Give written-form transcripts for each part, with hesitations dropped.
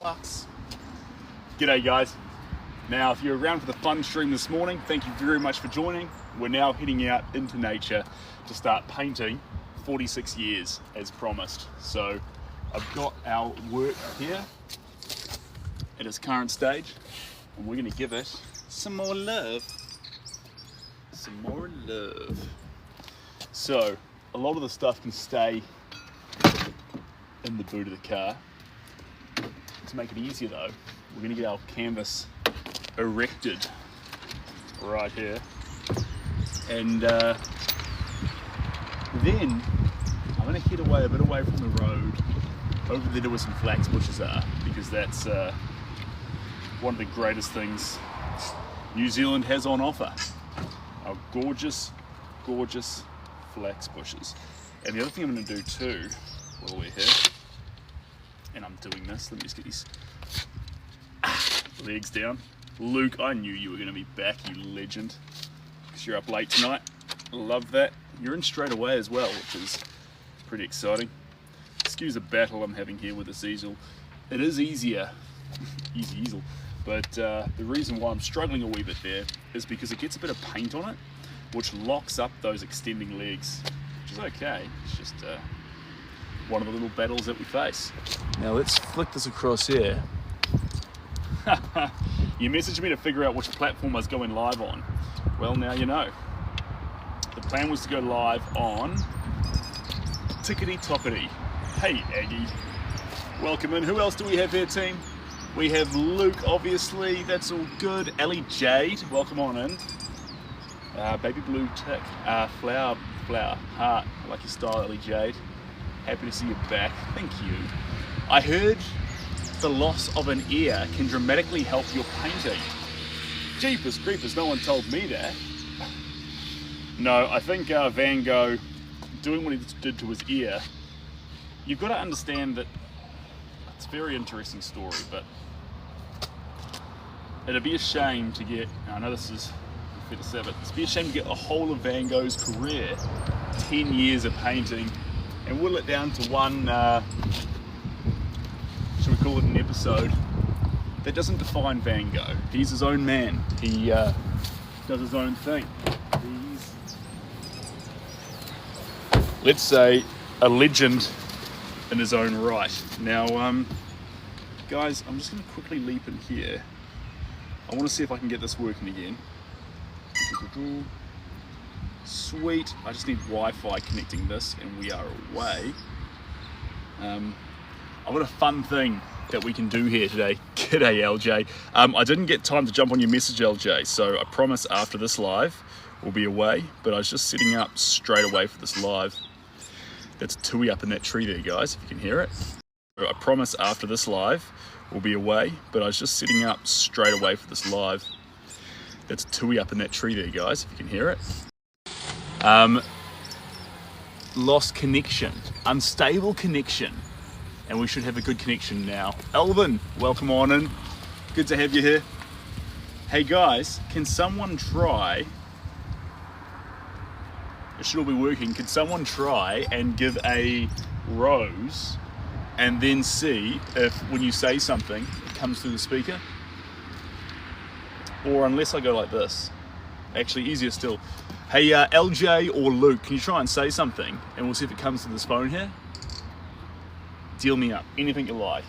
Bucks. G'day guys. Now if you're around for the fun stream this morning, thank you very much for joining. We're now heading out into nature to start painting 46 years as promised. So I've got our work here at its current stage and we're going to give it some more love. Some more love. So a lot of the stuff can stay in the boot of the car. To make it easier though, we're going to get our canvas erected right here, and then I'm going to head away a bit away from the road over there to where some flax bushes are, because that's one of the greatest things New Zealand has on offer. Our gorgeous flax bushes. And the other thing I'm going to do too while we're here, and I'm doing this, let me just get these legs down. Luke, I knew you were going to be back, you legend, because you're up late tonight. Love that. You're in straight away as well, which is pretty exciting. Excuse the battle I'm having here with this easel. It is easier, easy easel, but the reason why I'm struggling a wee bit there is because it gets a bit of paint on it, which locks up those extending legs, which is okay. It's just one of the little battles that we face. Now let's flick this across here. You messaged me to figure out which platform I was going live on. Well, now you know. The plan was to go live on Tickety Tockety. Hey Aggie, welcome in. Who else do we have here, team? We have Luke, obviously, that's all good. Ellie Jade, welcome on in. Baby Blue Tick, Flower, Heart, I like your style, Ellie Jade. Happy to see you back, thank you. I heard the loss of an ear can dramatically help your painting. Jeepers creepers, no one told me that. No, I think Van Gogh, doing what he did to his ear, you've got to understand that it's a very interesting story, but it'd be a shame to get, I know this is fair to say, but it'd be a shame to get the whole of Van Gogh's career, 10 years of painting, and whittle it down to one, should we call it an episode, that doesn't define Van Gogh. He's his own man. He does his own thing. He's, let's say, a legend in his own right. Now, guys, I'm just going to quickly leap in here. I want to see if I can get this working again. Sweet. I just need Wi-Fi connecting this, and we are away. I've got a fun thing that we can do here today. G'day LJ. I didn't get time to jump on your message, LJ, so I promise after this live we'll be away, but I was just setting up straight away for this live. That's a tui up in that tree there, guys, if you can hear it. I promise after this live we'll be away, but I was just setting up straight away for this live. That's a tui up in that tree there, guys, if you can hear it. Lost connection, unstable connection. And we should have a good connection now. Elvin, welcome on in. Good to have you here. Hey guys, can someone try, it should all be working, can someone try and give a rose and then see if when you say something, it comes through the speaker? Or unless I go like this, actually easier still. Hey LJ or Luke, can you try and say something and we'll see if it comes to this phone here? Deal me up, anything you like.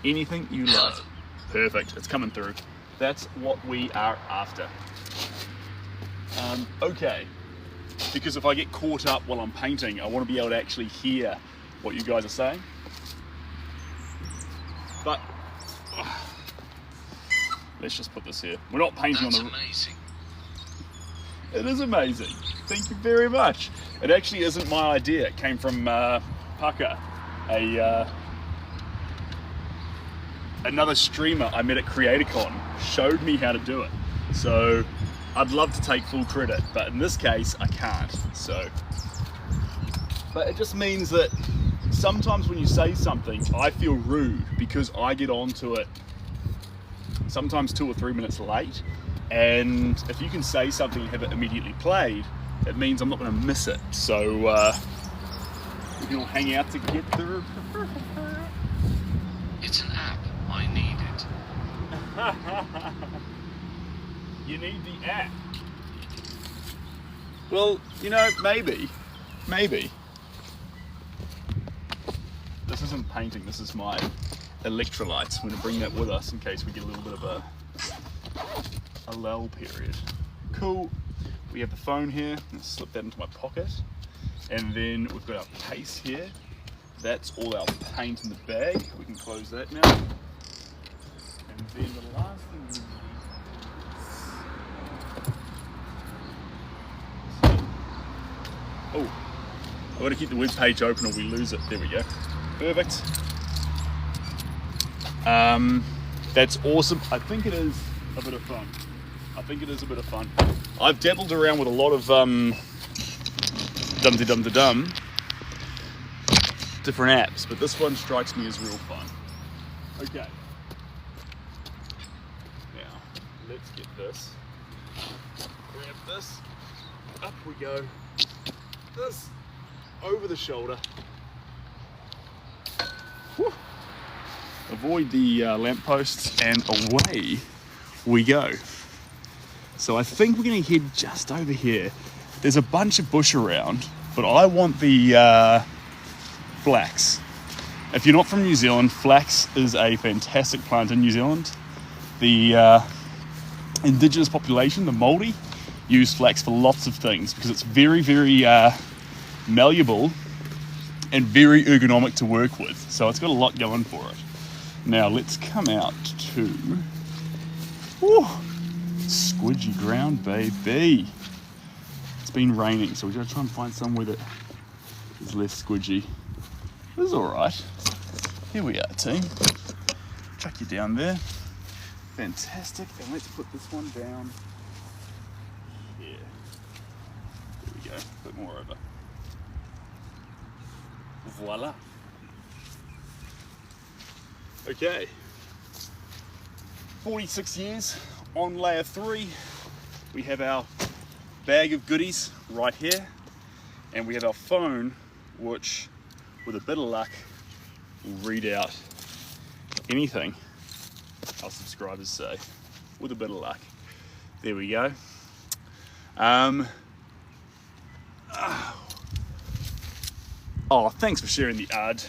Anything you like. Perfect, it's coming through. That's what we are after. Okay, because if I get caught up while I'm painting, I want to be able to actually hear what you guys are saying. But, let's just put this here. We're not painting That's on the... amazing. It is amazing. Thank you very much. It actually isn't my idea. It came from Paka, another streamer I met at CreatorCon, showed me how to do it. So I'd love to take full credit, but in this case, I can't. So, but it just means that sometimes when you say something, I feel rude because I get onto it sometimes 2 or 3 minutes late. And if you can say something and have it immediately played, it means I'm not going to miss it. So We can all hang out together. It's an app. I need it. You need the app. Well, you know, maybe. This isn't painting, this is my electrolytes. I'm going to bring that with us in case we get a little bit of a lull period. Cool. We have the phone here. Let's slip that into my pocket. And then we've got our case here. That's all our paint in the bag. We can close that now. And then the last thing we need. Oh, I've got to keep the web page open or we lose it. There we go. Perfect. That's awesome. I think it is a bit of fun. I've dabbled around with a lot of different apps, but this one strikes me as real fun. Okay. Now, let's get this. Grab this. Up we go. This over the shoulder. Whew. Avoid the lampposts and away we go. So I think we're going to head just over here. There's a bunch of bush around, but I want the flax. If you're not from New Zealand, flax is a fantastic plant in New Zealand. The indigenous population, the Māori, use flax for lots of things because it's very, very malleable and very ergonomic to work with. So it's got a lot going for it. Now let's come out to squidgy ground, baby. It's been raining, so we're going to try and find somewhere that is less squidgy. This is all right. Here we are, team. Chuck you down there. Fantastic. And let's put this one down here. There we go. A bit more over. Voila. Okay. 46 years on layer 3. We have our bag of goodies right here. And we have our phone, which, with a bit of luck, will read out anything our subscribers say. With a bit of luck. There we go. Oh, thanks for sharing the ad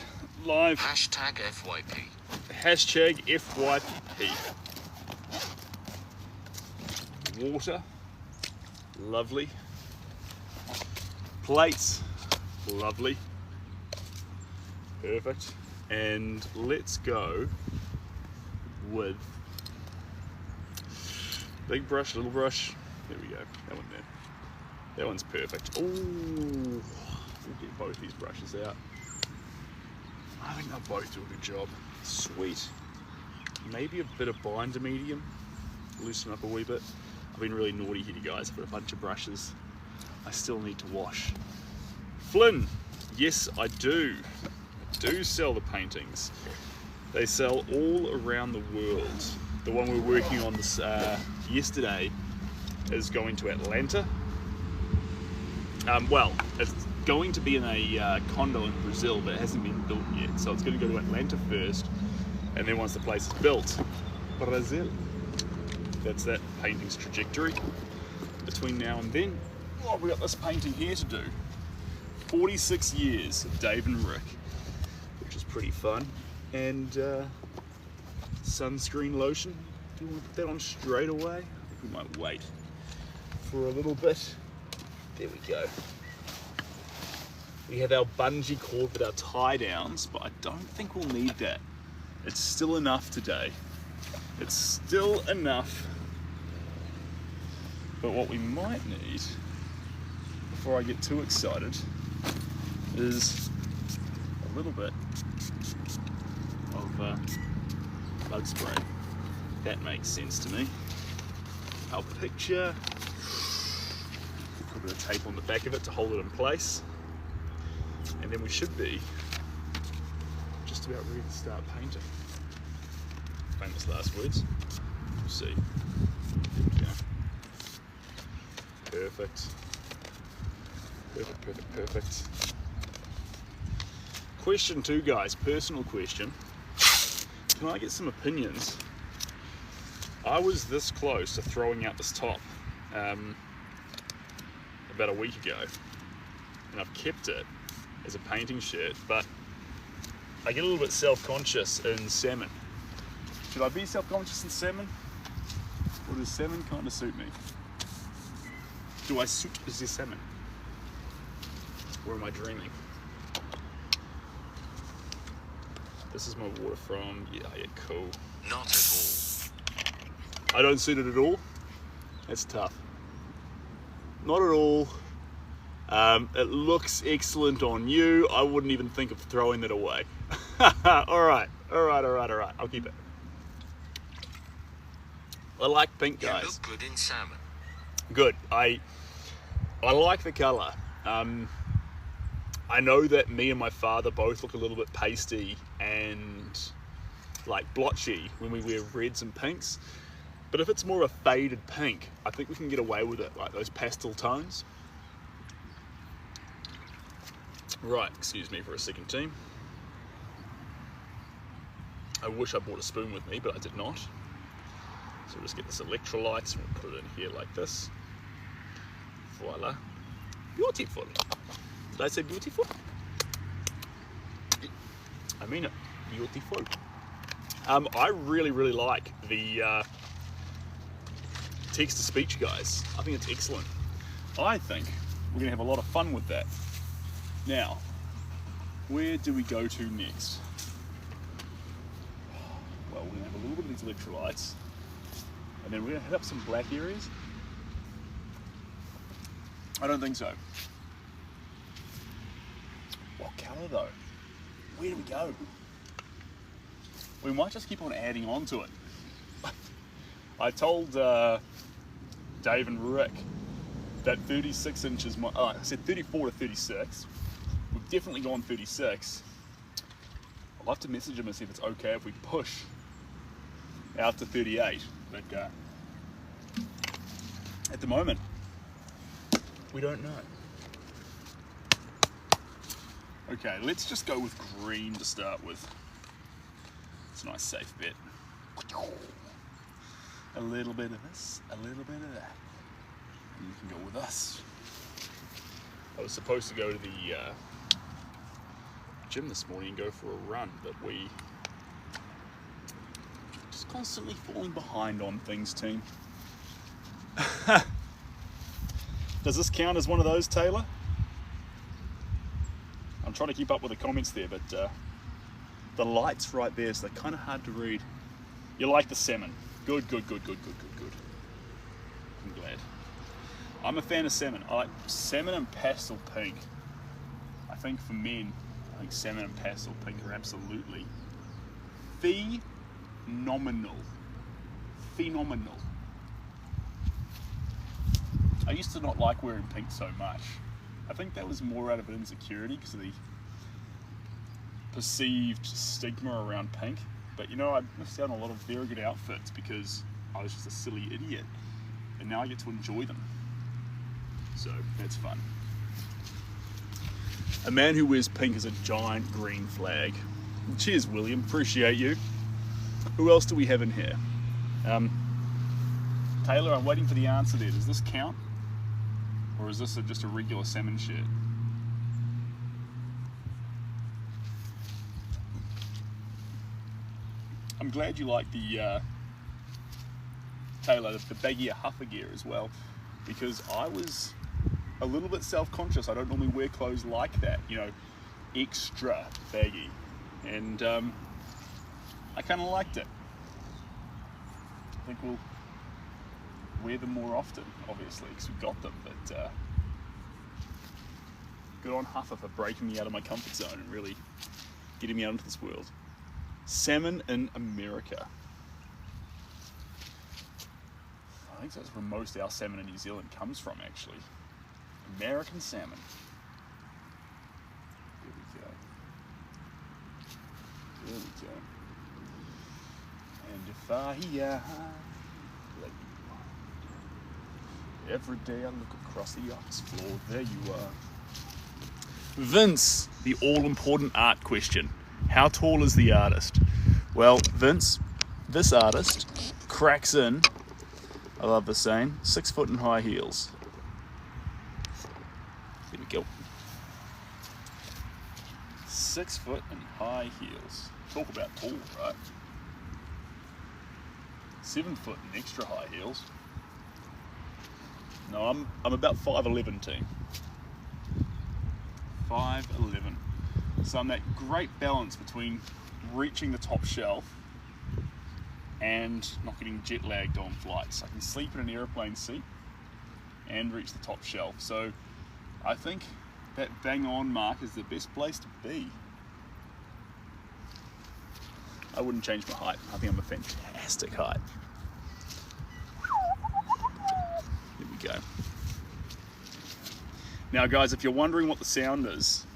live. Hashtag FYP. Hashtag FYP. Water. Lovely. Plates. Lovely. Perfect. And let's go with big brush, little brush. There we go. That one there. That one's perfect. Ooh. We'll get both these brushes out. I think they'll both do a good job. Sweet. Maybe a bit of binder medium. Loosen up a wee bit. I've been really naughty here, guys. I've got a bunch of brushes I still need to wash. Flynn. Yes, I do. I do sell the paintings. They sell all around the world. The one we're working on this yesterday is going to Atlanta. Well, it's going to be in a condo in Brazil, but it hasn't been built yet. So it's going to go to Atlanta first, and then once the place is built, Brazil. That's that painting's trajectory. Between now and then, oh, we got this painting here to do. 46 years of Dave and Rick, which is pretty fun. And sunscreen lotion. Do you want to put that on straight away? I think we might wait for a little bit. There we go. We have our bungee cord with our tie downs, but I don't think we'll need that. It's still enough today. It's still enough. But what we might need, before I get too excited, is a little bit of bug spray. That makes sense to me. Our picture, put a bit of tape on the back of it to hold it in place, and then we should be just about ready to start painting. Famous last words. We'll see. Yeah. Perfect. Perfect, perfect, perfect. Question 2, guys, personal question. Can I get some opinions? I was this close to throwing out this top about a week ago, and I've kept it as a painting shirt, but I get a little bit self-conscious in salmon. Should I be self-conscious in salmon? Or does salmon kind of suit me? Do I suit the salmon? Or am I dreaming? This is my water from, yeah, cool. Not at all. I don't suit it at all? That's tough. Not at all. It looks excellent on you. I wouldn't even think of throwing that away. Alright. I'll keep it. I like pink, guys. You look good in salmon. Good. I like the colour. I know that me and my father both look a little bit pasty and like blotchy when we wear reds and pinks. But if it's more of a faded pink, I think we can get away with it, like those pastel tones. Right, excuse me for a second, team. I wish I brought a spoon with me, but I did not. So we'll just get this electrolytes and we'll put it in here like this. Voila. Beautiful. Did I say beautiful? I mean it. Beautiful. I really like the text-to-speech, guys. I think it's excellent. I think we're going to have a lot of fun with that. Now, where do we go to next? Well, we're going to have a little bit of these electrolytes, and then we're going to hit up some black areas. I don't think so. What colour though? Where do we go? We might just keep on adding on to it. I told Dave and Rick that 36 inches, I said 34 to 36. We've definitely gone 36. I'll have to message him and see if it's okay if we push out to 38. But at the moment, we don't know. Okay, let's just go with green to start with. It's a nice safe bet. A little bit of this, a little bit of that. And you can go with us. I was supposed to go to the gym this morning and go for a run, but we just constantly falling behind on things, team. Does this count as one of those, Taylor? I'm trying to keep up with the comments there, but the light's right there, so they're kind of hard to read. You like the salmon. Good. I'm glad. I'm a fan of salmon. I like salmon and pastel pink. I think for men, I think salmon and pastel pink are absolutely phenomenal. I used to not like wearing pink so much. I think that was more out of an insecurity because of the perceived stigma around pink. But you know, I missed out on a lot of very good outfits because I was just a silly idiot. And now I get to enjoy them. So, that's fun. A man who wears pink is a giant green flag. Cheers, William. Appreciate you. Who else do we have in here? Taylor, I'm waiting for the answer there. Does this count? Or is this just a regular salmon shirt? I'm glad you like the Taylor, the baggier huffer gear as well, because I was a little bit self-conscious. I don't normally wear clothes like that, you know, extra baggy, and I kind of liked it. I think we'll wear them more often, obviously, because we got them, but good on Huffer for breaking me out of my comfort zone and really getting me out into this world. Salmon in America. I think that's where most of our salmon in New Zealand comes from, actually. American salmon. There we go. And if I every day I look across the office floor, there you are. Vince, the all-important art question. How tall is the artist? Well, Vince, this artist cracks in, I love the saying, 6 foot in high heels. There we go. 6 foot in high heels. Talk about tall, right? 7 foot in extra high heels. No, I'm about 5'11", team. 5'11". So I'm that great balance between reaching the top shelf and not getting jet lagged on flights. I can sleep in an airplane seat and reach the top shelf. So I think that bang on mark is the best place to be. I wouldn't change my height. I think I'm a fantastic height. Here we go. Now guys, if you're wondering what the sound is,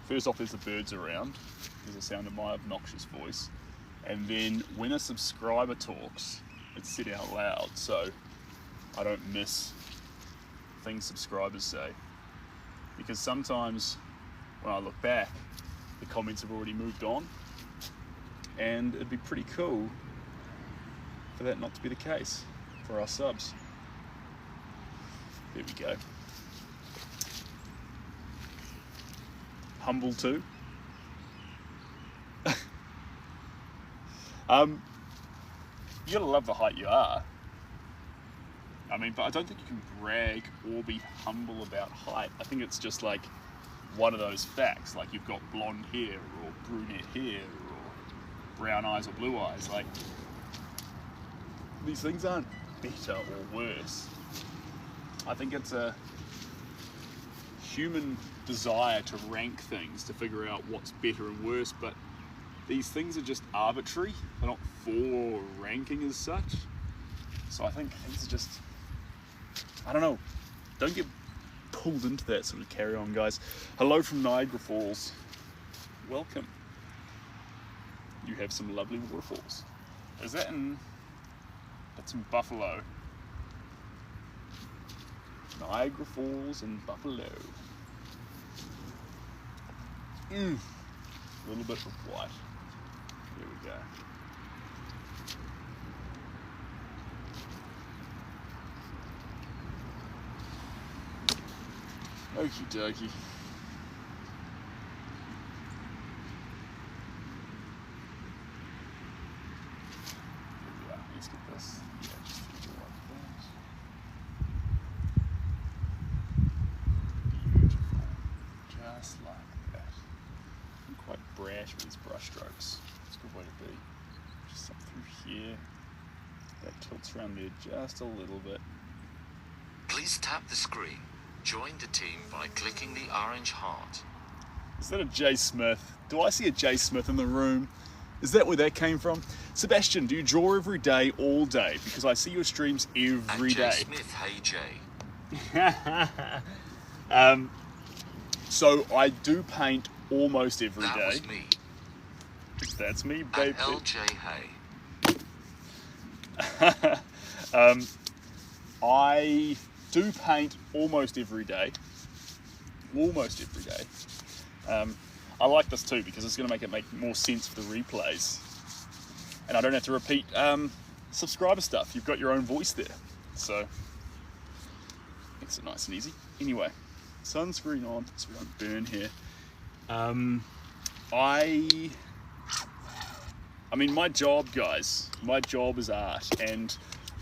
first off there's the birds around. There's the sound of my obnoxious voice. And then when a subscriber talks, it's said out loud, so I don't miss things subscribers say. Because sometimes when I look back, the comments have already moved on, and it'd be pretty cool for that not to be the case for our subs. There we go. Humble too. You gotta love the height you are. I mean, but I don't think you can brag or be humble about height. I think it's just like one of those facts, like you've got blonde hair or brunette hair or brown eyes or blue eyes. Like, these things aren't better or worse. I think it's a human desire to rank things, to figure out what's better and worse, but these things are just arbitrary. They're not for ranking as such. So I think things are just, I don't know, don't get pulled into that sort of carry on, guys. Hello from Niagara Falls. Welcome. You have some lovely waterfalls. Is that in, that's in Buffalo. Niagara Falls and Buffalo. A little bit of white. Here we go. Okie dokie. Let's get this. Yeah, just do it like that. Beautiful. Just like that. I'm quite brash with these brush strokes. It's a good way to be. Just up through here. That tilts around there just a little bit. Please tap the screen. Join the team by clicking the orange heart. Is that a J Smith? Do I see a J Smith in the room? Is that where that came from? Sebastian, do you draw every day, all day? Because I see your streams every day. J Smith, hey Jay. So I do paint almost every day. That was me. That's me, baby. At LJ Hey. I do paint almost every day. Almost every day. I like this too because it's going to make more sense for the replays. And I don't have to repeat subscriber stuff. You've got your own voice there. So, makes it nice and easy. Anyway, sunscreen on so we don't burn here. I mean, my job, guys, my job is art, and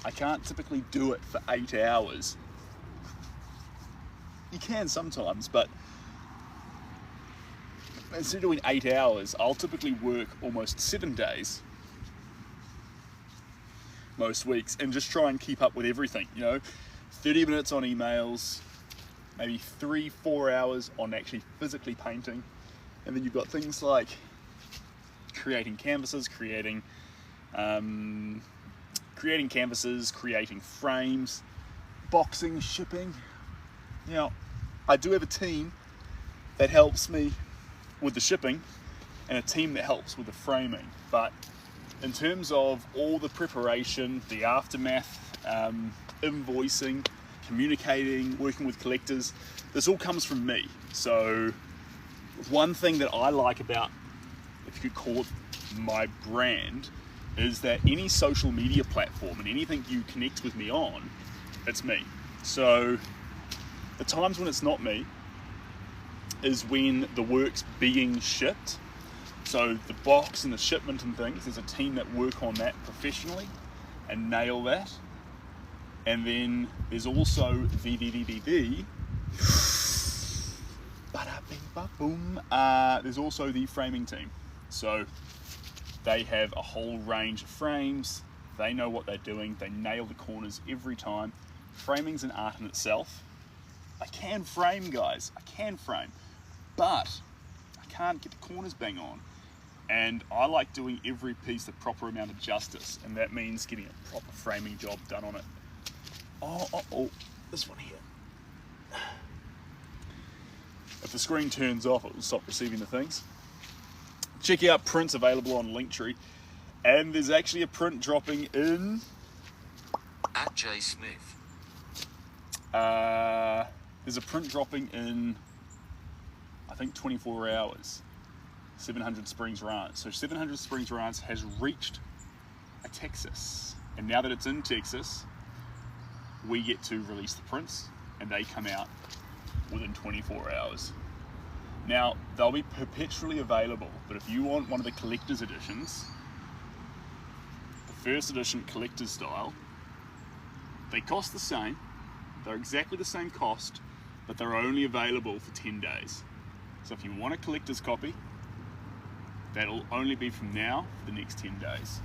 I can't typically do it for 8 hours. You can sometimes, but instead of doing 8 hours, I'll typically work almost 7 days most weeks and just try and keep up with everything, you know, 30 minutes on emails, maybe 3-4 hours on actually physically painting, and then you've got things like creating canvases, creating frames, boxing, shipping. You know, I do have a team that helps me with the shipping and a team that helps with the framing, but in terms of all the preparation, the aftermath, invoicing, communicating, working with collectors, this all comes from me. So one thing that I like about, if you could call it my brand, is that any social media platform and anything you connect with me on, it's me. So the times when it's not me is when the work's being shipped. So the box and the shipment and things, there's a team that work on that professionally and nail that. And then there's also there's also the framing team. So they have a whole range of frames. They know what they're doing. They nail the corners every time. Framing's an art in itself. I can frame, guys. I can frame, but I can't get the corners bang on. And I like doing every piece the proper amount of justice, and that means getting a proper framing job done on it. Oh, this one here. If the screen turns off, it will stop receiving the things. Check out prints available on Linktree, and there's actually a print dropping in At J Smith. there's a print dropping in, I think, 24 hours. 700 Springs Ranch. So 700 Springs Ranch has reached a Texas, and now that it's in Texas, we get to release the prints, and they come out within 24 hours. Now, they'll be perpetually available, but if you want one of the collector's editions, the first edition collector's style, they cost the same. They're exactly the same cost, but they're only available for 10 days. So if you want a collector's copy, that'll only be from now for the next 10 days.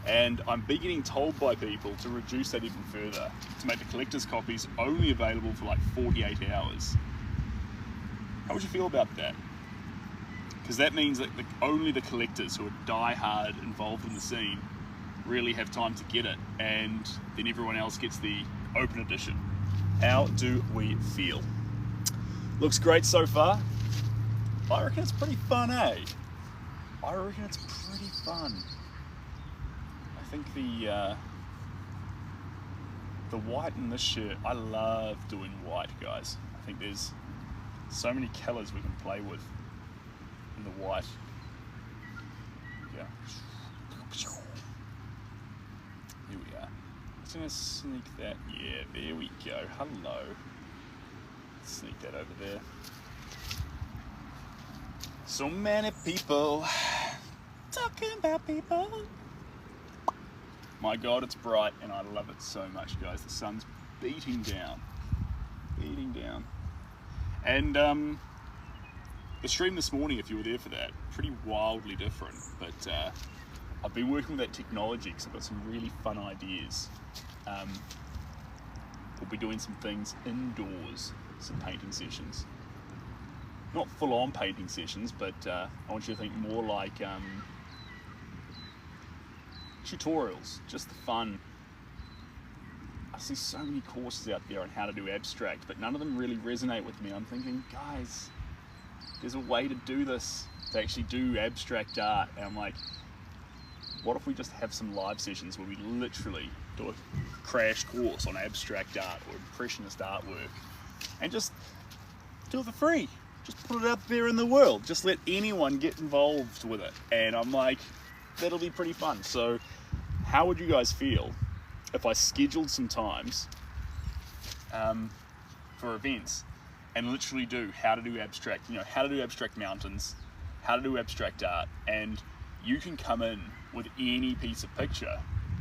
And I'm getting told by people to reduce that even further, to make the collector's copies only available for like 48 hours. How would you feel about that? Because that means that only the collectors who are die-hard involved in the scene really have time to get it, and then everyone else gets the open edition. How do we feel? Looks great so far. I reckon it's pretty fun, eh? I reckon it's pretty fun. I think the white in this shirt, I love doing white, guys. I think there's so many colours we can play with in the white. Yeah. Here we are. Just gonna sneak that. Yeah, there we go. Hello. Sneak that over there. So many people talking about people. My God, it's bright, and I love it so much, guys. The sun's beating down. Beating down. And the stream this morning, if you were there for that, pretty wildly different. But I've been working with that technology because I've got some really fun ideas. We'll be doing some things indoors, some painting sessions. Not full-on painting sessions, but I want you to think more like tutorials, just the fun. I see so many courses out there on how to do abstract, but none of them really resonate with me. I'm thinking, guys, there's a way to do this, to actually do abstract art. And I'm like, what if we just have some live sessions where we literally do a crash course on abstract art or impressionist artwork and just do it for free? Just put it out there in the world. Just let anyone get involved with it. And I'm like, that'll be pretty fun. So how would you guys feel if I scheduled some times for events and literally do how to do abstract, how to do abstract mountains, how to do abstract art, and you can come in with any piece of picture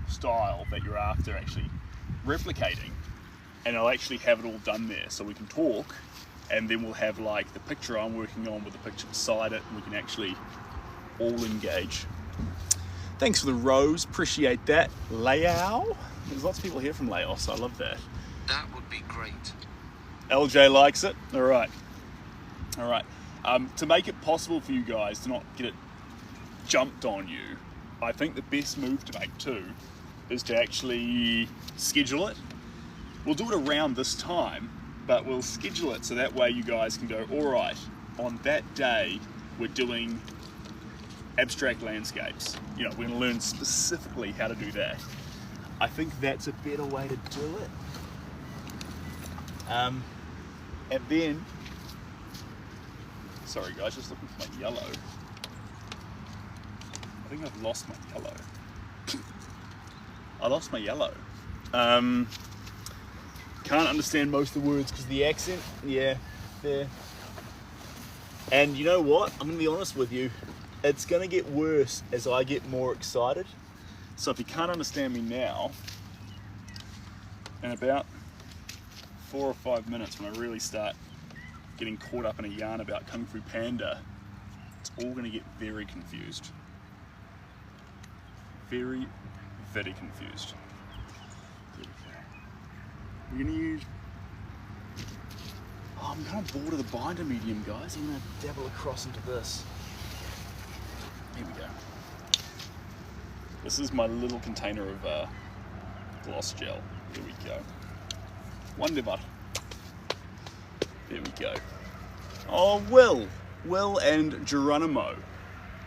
style that you're after actually replicating, and I'll actually have it all done there so we can talk, and then we'll have like the picture I'm working on with the picture beside it, and we can actually all engage. Thanks for the rose, appreciate that. Laos? There's lots of people here from Laos, I love that. That would be great. LJ likes it. All right. To make it possible for you guys to not get it jumped on you, I think the best move to make too is to actually schedule it. We'll do it around this time, but we'll schedule it so that way you guys can go, all right, on that day we're doing abstract landscapes. We're going to learn specifically how to do that. I think that's a better way to do it. And then, sorry guys, just looking for my yellow. I think I've lost my yellow. I lost my yellow. Can't understand most of the words because the accent, yeah, there. And you know what? I'm gonna be honest with you. It's gonna get worse as I get more excited. So if you can't understand me now, in about 4 or 5 minutes when I really start getting caught up in a yarn about Kung Fu Panda, it's all gonna get very confused. Very, very confused. We're gonna use, oh, I'm kind of bored of the binder medium, guys. I'm gonna dabble across into this. Here we go. This is my little container of gloss gel. Here we go. Wonderbar. There we go. Oh, Will and Geronimo.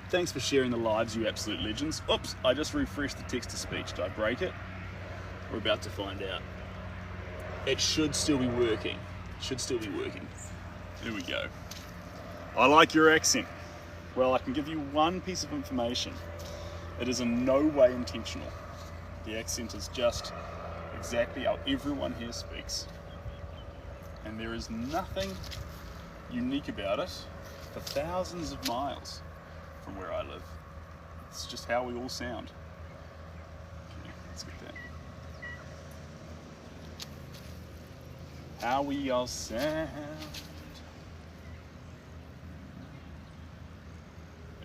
Thanks for sharing the lives, you absolute legends. Oops, I just refreshed the text-to-speech. Did I break it? We're about to find out. It should still be working. Should still be working. There we go. I like your accent. Well, I can give you one piece of information. It is in no way intentional. The accent is just exactly how everyone here speaks. And there is nothing unique about it for thousands of miles from where I live. It's just how we all sound. Okay, let's get that. How we all sound.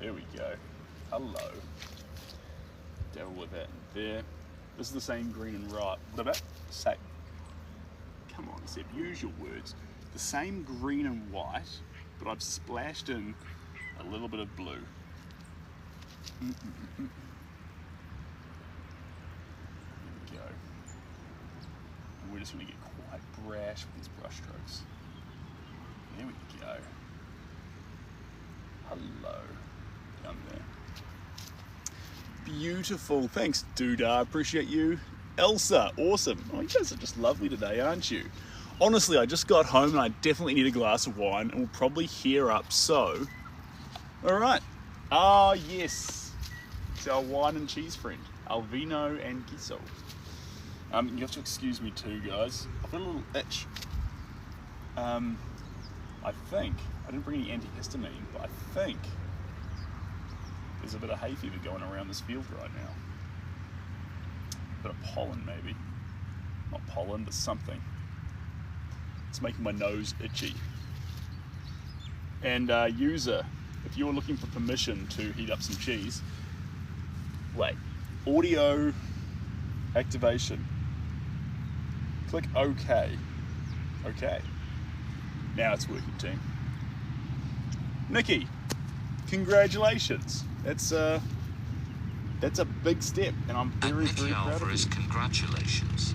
There we go. Hello. Devil with that there. This is the same green and right. What about say? Come on, Seb, use your words. The same green and white, but I've splashed in a little bit of blue. There we go. And we're just going to get quite brash with these brush strokes. There we go. Hello. Down there. Beautiful. Thanks, Doodah. Appreciate you. Elsa, awesome. Oh, you guys are just lovely today, aren't you? Honestly, I just got home and I definitely need a glass of wine and we'll probably hear up, so... Alright. Ah, yes. It's our wine and cheese friend, Alvino and Giso. You have to excuse me too, guys. I've got a little itch. I think, I didn't bring any antihistamine, but I think there's a bit of hay fever going around this field right now. A bit of pollen, maybe. Not pollen, but something. It's making my nose itchy. And user, if you're looking for permission to heat up some cheese, wait, audio activation. Click OK. Okay. Now it's working, team. Nikki, congratulations. That's a big step, and I'm very, very proud of you. Congratulations.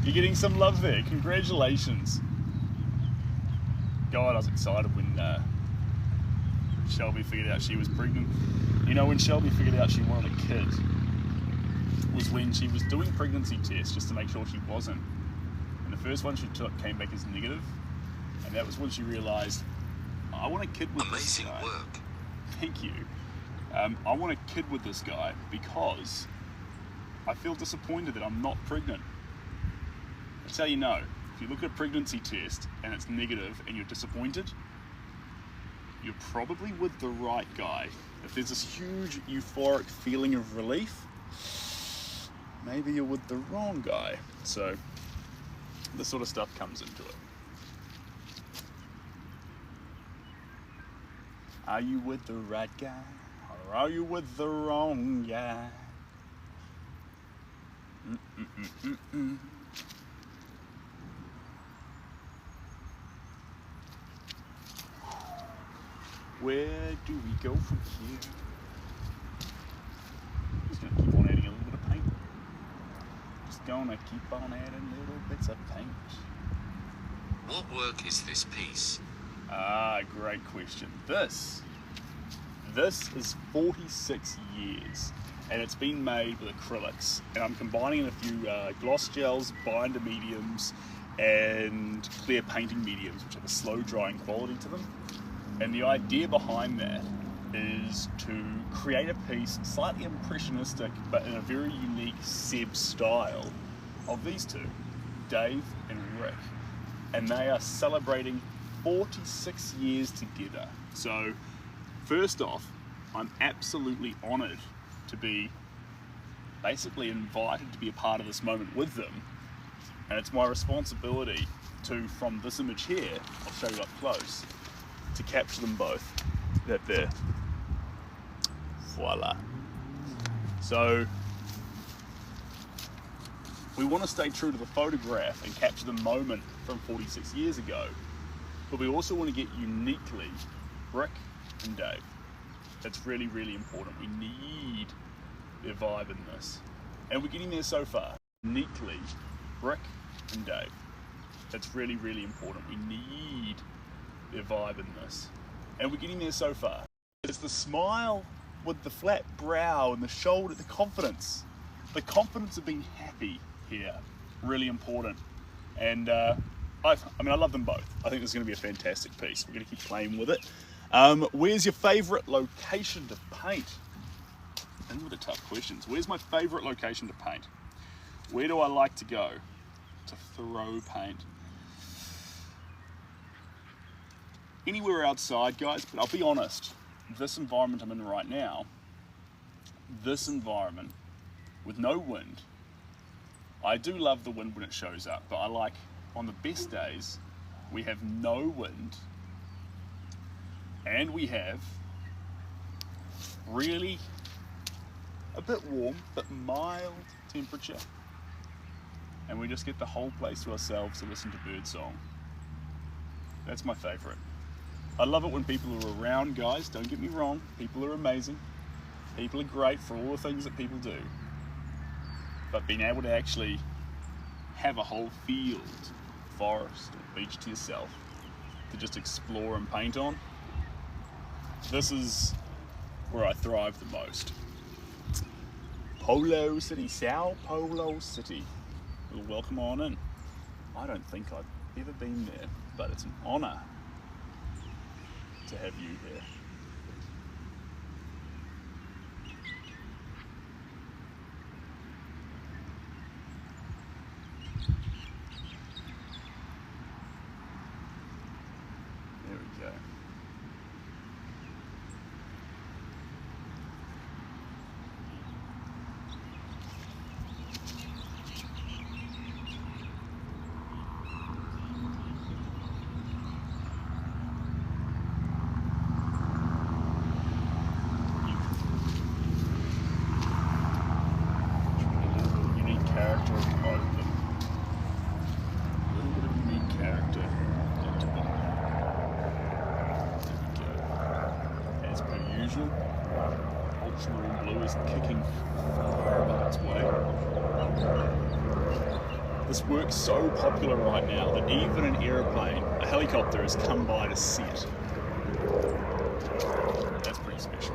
You're getting some love there. Congratulations. God, I was excited when Shelby figured out she was pregnant. You know, when Shelby figured out she wanted a kid was when she was doing pregnancy tests just to make sure she wasn't. And the first one she took came back as negative, and that was when she realised, I want a kid with this guy. Amazing work. Thank you. I want a kid with this guy because I feel disappointed that I'm not pregnant. That's how you know. If you look at a pregnancy test and it's negative and you're disappointed, you're probably with the right guy. If there's this huge euphoric feeling of relief, maybe you're with the wrong guy. So this sort of stuff comes into it. Are you with the right guy or are you with the wrong guy? Where do we go from here? Just gonna keep on adding a little bit of paint. Just gonna keep on adding little bits of paint. What work is this piece? Ah, great question. This is 46 years and it's been made with acrylics, and I'm combining in a few gloss gels, binder mediums and clear painting mediums, which have a slow drying quality to them. And the idea behind that is to create a piece slightly impressionistic, but in a very unique Seb style of these two, Dave and Rick. And they are celebrating 46 years together. So first off, I'm absolutely honoured to be basically invited to be a part of this moment with them. And it's my responsibility to, from this image here, I'll show you up close, to capture them both. That there. Voila. So we want to stay true to the photograph and capture the moment from 46 years ago, but we also want to get uniquely Rick and Dave. That's really, really important. We need their vibe in this. And we're getting there so far. Uniquely Rick and Dave. That's really, really important. We need their vibe in this. And we're getting there so far. It's the smile with the flat brow and the shoulder, the confidence. The confidence of being happy here. Really important. And I love them both. I think this is going to be a fantastic piece. We're going to keep playing with it. Where's your favourite location to paint? And with the tough questions. Where's my favourite location to paint? Where do I like to go to throw paint? Anywhere outside, guys, but I'll be honest, this environment I'm in right now, this environment with no wind, I do love the wind when it shows up, but I like, on the best days, we have no wind, and we have really a bit warm, but mild temperature, and we just get the whole place to ourselves to listen to birdsong. That's my favourite. I love it when people are around, guys, don't get me wrong, people are amazing, people are great for all the things that people do, but being able to actually have a whole field, forest, or beach to yourself to just explore and paint on, this is where I thrive the most. Polo City, Sao Paulo City. Well, welcome on in. I don't think I've ever been there, but it's an honour to have you here. There we go. Ultramarine blue is kicking far above its weight. This work's so popular right now that even an aeroplane, a helicopter, has come by to see it. That's pretty special.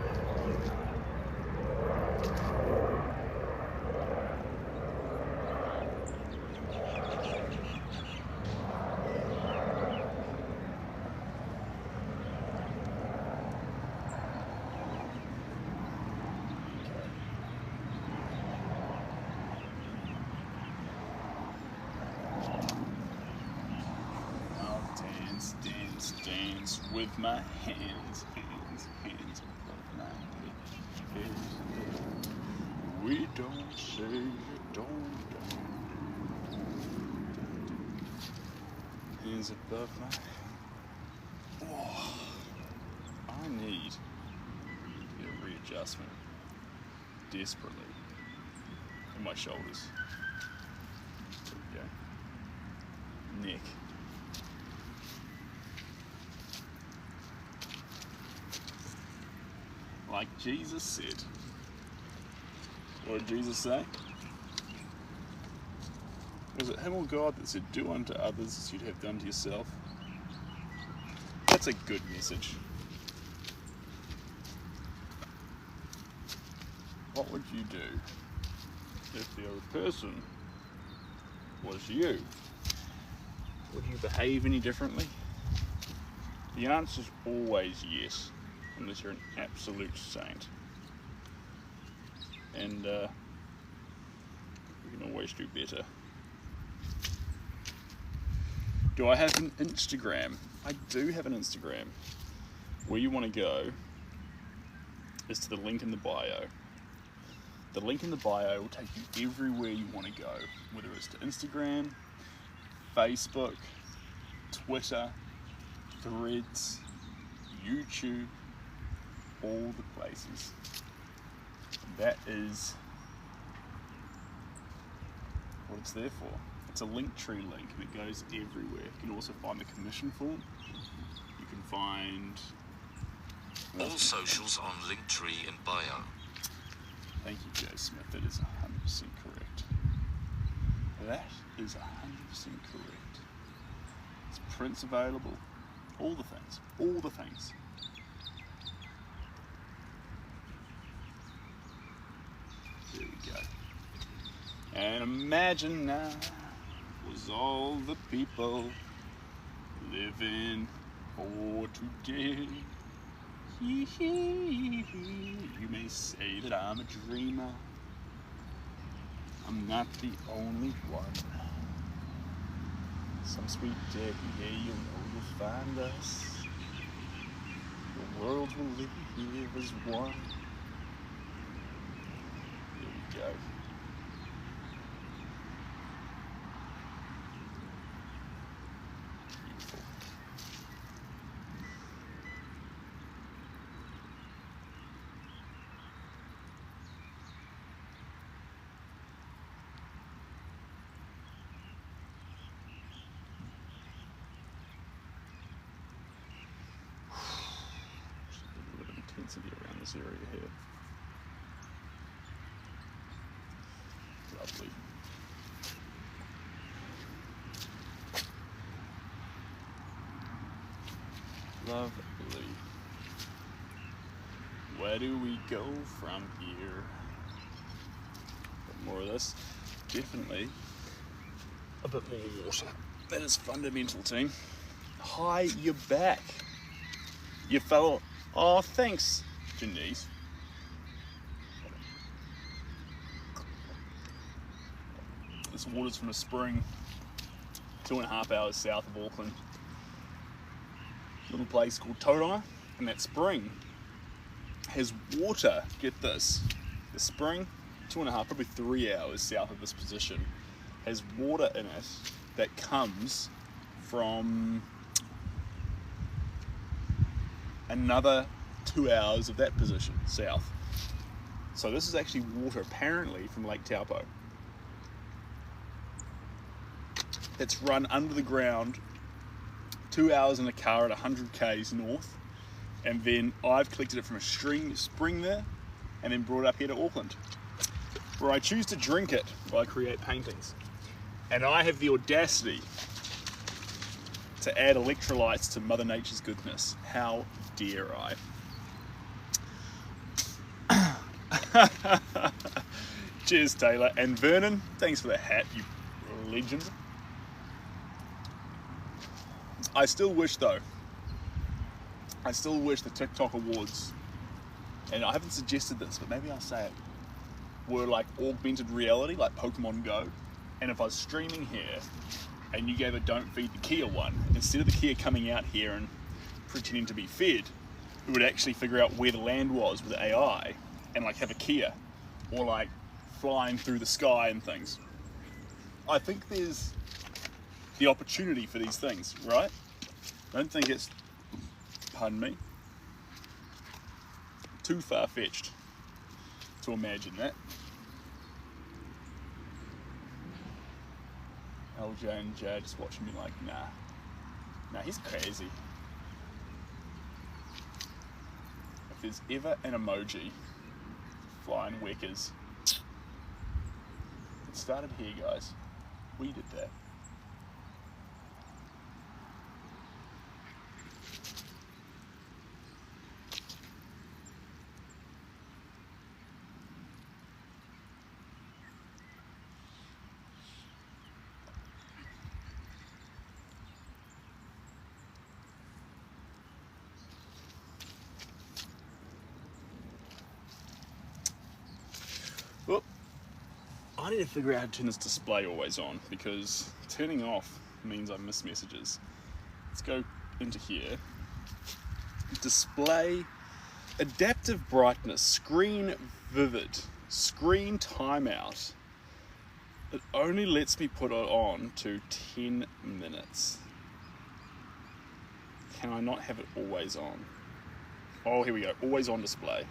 Dance with my hands above my head. We don't say it, don't. Hands above my head. Oh, I need a readjustment desperately in my shoulders. There we go. Neck. Like Jesus said. What did Jesus say? Was it him or God that said, do unto others as you'd have done to yourself? That's a good message. What would you do if the other person was you? Would you behave any differently? The answer is always yes, unless you're an absolute saint. And we can always do better. Do I have an Instagram? I do have an Instagram. Where you want to go is to the link in the bio. The link in the bio will take you everywhere you want to go, whether it's to Instagram, Facebook, Twitter, Threads, YouTube, all the places. That is what it's there for. It's a Linktree link and it goes everywhere. You can also find the commission form. You can find all socials on Linktree and bio. Thank you, Joe Smith. That is 100% correct. That is 100% correct. It's prints available. All the things. All the things. There we go. And imagine now was all the people living for today. You may say that I'm a dreamer. I'm not the only one. Some sweet day, yeah, you'll know you'll find us. The world will live as one. Here we go. Beautiful. Intensity around this area here. Lovely. Lovely. Where do we go from here? Bit more of this. Definitely a bit more water. That is fundamental, team. Hi, you're back. You fell. Oh, thanks, Janice. This water's from a spring 2.5 hours south of Auckland. Little place called Tauranga, and that spring has water. Get this, the spring 2.5, probably 3 hours south of this position, has water in it that comes from another 2 hours of that position south. So this is actually water apparently from Lake Taupo. It's run under the ground 2 hours in a car at 100 k's north, and then I've collected it from a spring there and then brought it up here to Auckland, where I choose to drink it while I create paintings. And I have the audacity to add electrolytes to Mother Nature's goodness. How dare I? Cheers, Taylor. And Vernon, thanks for the hat, you legend. I still wish the TikTok awards, and I haven't suggested this, but maybe I'll say it, were like augmented reality, like Pokemon Go. And if I was streaming here and you gave a don't feed the Kia one, instead of the Kia coming out here and pretending to be fed, it would actually figure out where the land was with AI and like have a Kia, or like flying through the sky and things. I think there's the opportunity for these things, right? I don't think it's, pardon me, too far-fetched to imagine that. LJ and Jay just watching me like, nah, he's crazy. If there's ever an emoji for flying weckers, it started here, guys. We did that. I need to figure out how to turn this display always on, because turning off means I miss messages. Let's go into here. Display, adaptive brightness, screen vivid, screen timeout. It only lets me put it on to 10 minutes. Can I not have it always on? Oh, here we go, always on display.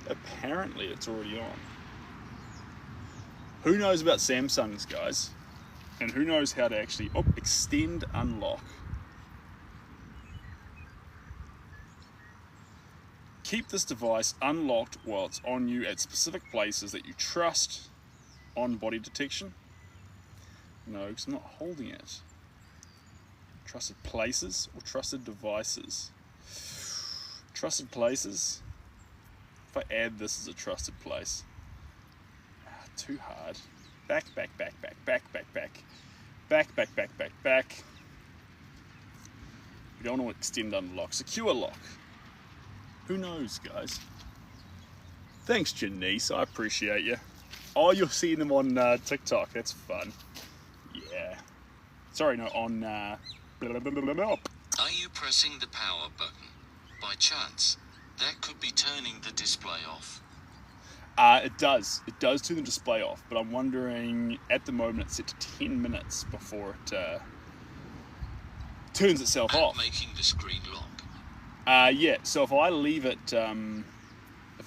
Apparently it's already on. Who knows about Samsungs, guys? And who knows how to actually, extend unlock. Keep this device unlocked while it's on you at specific places that you trust. On body detection. No, because I'm not holding it. Trusted places or trusted devices? Trusted places. If I add this as a trusted place. Too hard. Back. We don't want to extend unlock. Secure lock. Who knows, guys? Thanks, Janice. I appreciate you. Oh, you're seeing them on TikTok. That's fun. Yeah. Sorry, no, on... Are you pressing the power button? By chance, that could be turning the display off. It does. It does turn the display off, but I'm wondering, at the moment it's set to 10 minutes before it turns itself off. Making the screen lock. Yeah, so if I leave it open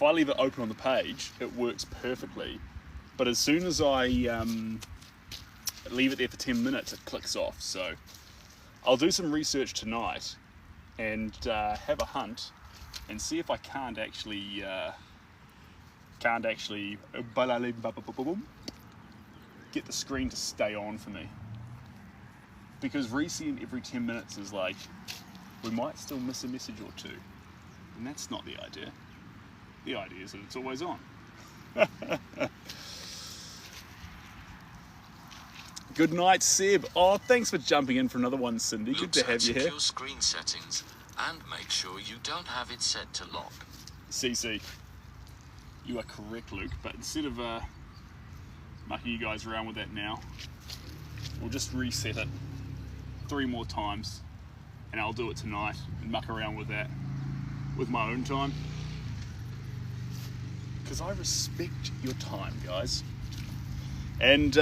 on the page, it works perfectly. But as soon as I leave it there for 10 minutes, it clicks off. So I'll do some research tonight and have a hunt and see if I can't actually get the screen to stay on for me. Because reseeing every 10 minutes is like, we might still miss a message or two. And that's not the idea. The idea is that it's always on. Good night, Seb. Oh, thanks for jumping in for another one, Cindy. Good to have you here. Secure screen settings and make sure you don't have it set to lock. CC, you are correct, Luke. But instead of mucking you guys around with that now, we'll just reset it 3 more times, and I'll do it tonight and muck around with that with my own time. Because I respect your time, guys. And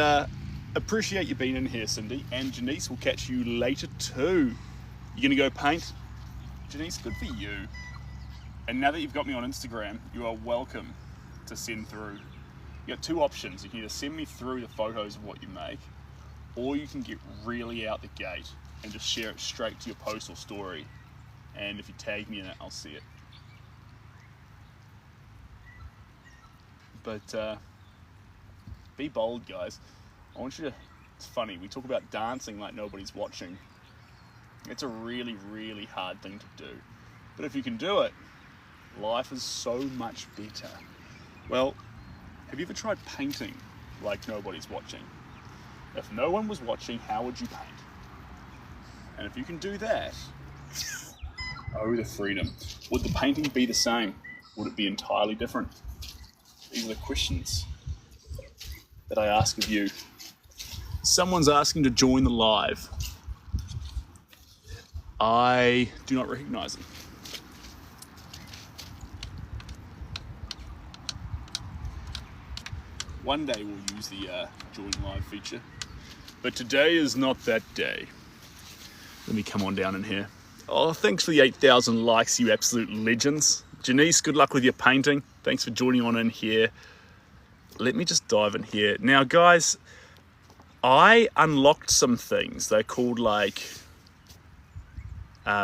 appreciate you being in here, Cindy. And Janice, will catch you later too. You gonna go paint? Janice, good for you. And now that you've got me on Instagram, you are welcome to send through. You got 2 options. You can either send me through the photos of what you make, or you can get really out the gate and just share it straight to your post or story. And if you tag me in it, I'll see it. But be bold, guys. I want you to, it's funny, we talk about dancing like nobody's watching. It's a really, really hard thing to do. But if you can do it, life is so much better. Well, have you ever tried painting like nobody's watching? If no one was watching, how would you paint? And if you can do that, oh, the freedom. Would the painting be the same? Would it be entirely different? These are the questions that I ask of you. Someone's asking to join the live. I do not recognize them. One day we'll use the join live feature, but today is not that day. Let me come on down in here. Oh, thanks for the 8,000 likes, you absolute legends. Janice, good luck with your painting. Thanks for joining on in here. Let me just dive in here. Now, guys, I unlocked some things. They're called like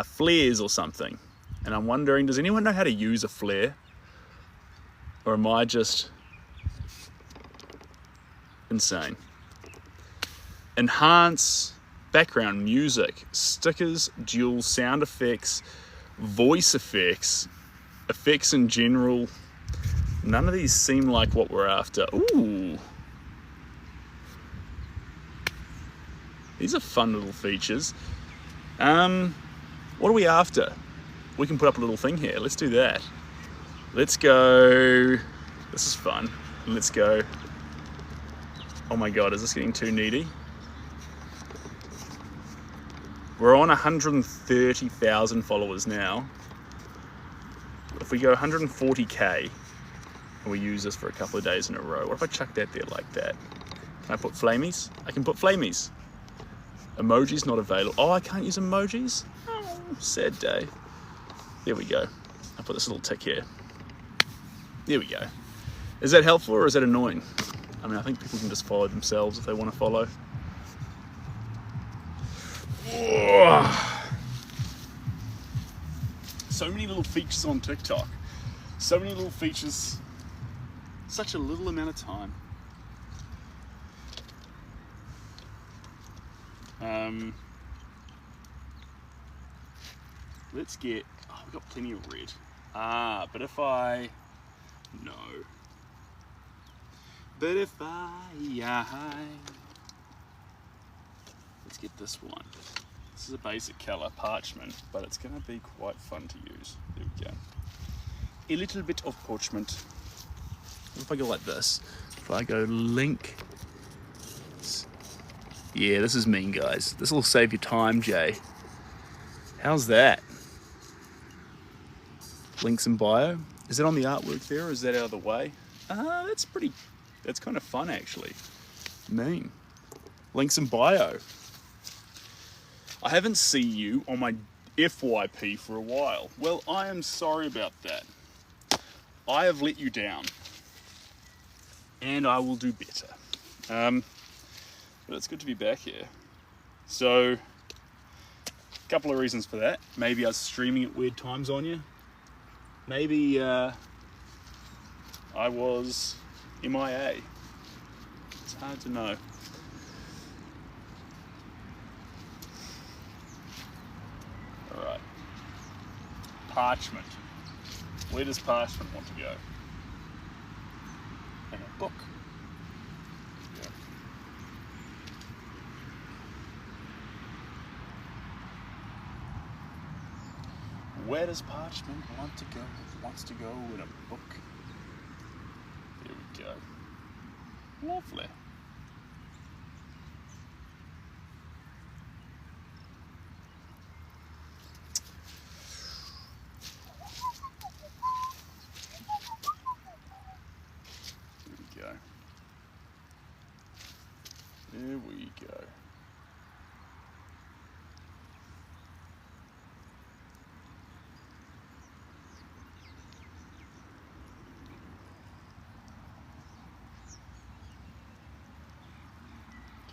flares or something. And I'm wondering, does anyone know how to use a flare? Or am I just insane? Enhance, background music, stickers, dual sound effects, voice effects, effects in general. None of these seem like what we're after. Ooh. These are fun little features. What are we after? we can put up a little thing here. Let's do that. Let's go, this is fun. Let's go, oh my God, is this getting too needy? We're on 130,000 followers now. If we go 140K and we use this for a couple of days in a row, what if I chuck that there like that? Can I put flamies? I can put flamies. Emojis not available. Oh, I can't use emojis? Oh, sad day. There we go. I'll put this little tick here. There we go. Is that helpful or is that annoying? I mean, I think people can just follow themselves if they want to follow. So many little features on TikTok. So many little features. Such a little amount of time. Let's get, oh, we've got plenty of red. But if I, no. But if let's get this one. This is a basic colour, Parchment, but it's going to be quite fun to use. There we go. A little bit of Parchment. What if I go like this? If I go link. Yeah, this is mean, guys. This will save you time, Jay. How's that? Links in bio. Is that on the artwork there, or is that out of the way? That's pretty, that's kind of fun, actually. Mean. Links in bio. I haven't seen you on my FYP for a while. Well, I am sorry about that. I have let you down. And I will do better. But it's good to be back here. So, a couple of reasons for that. Maybe I was streaming at weird times on you. Maybe I was MIA. It's hard to know. Alright. Parchment. Where does Parchment want to go? In a book. Yeah. Where does Parchment want to go? It wants to go in a book. There we go. Lovely. There we go.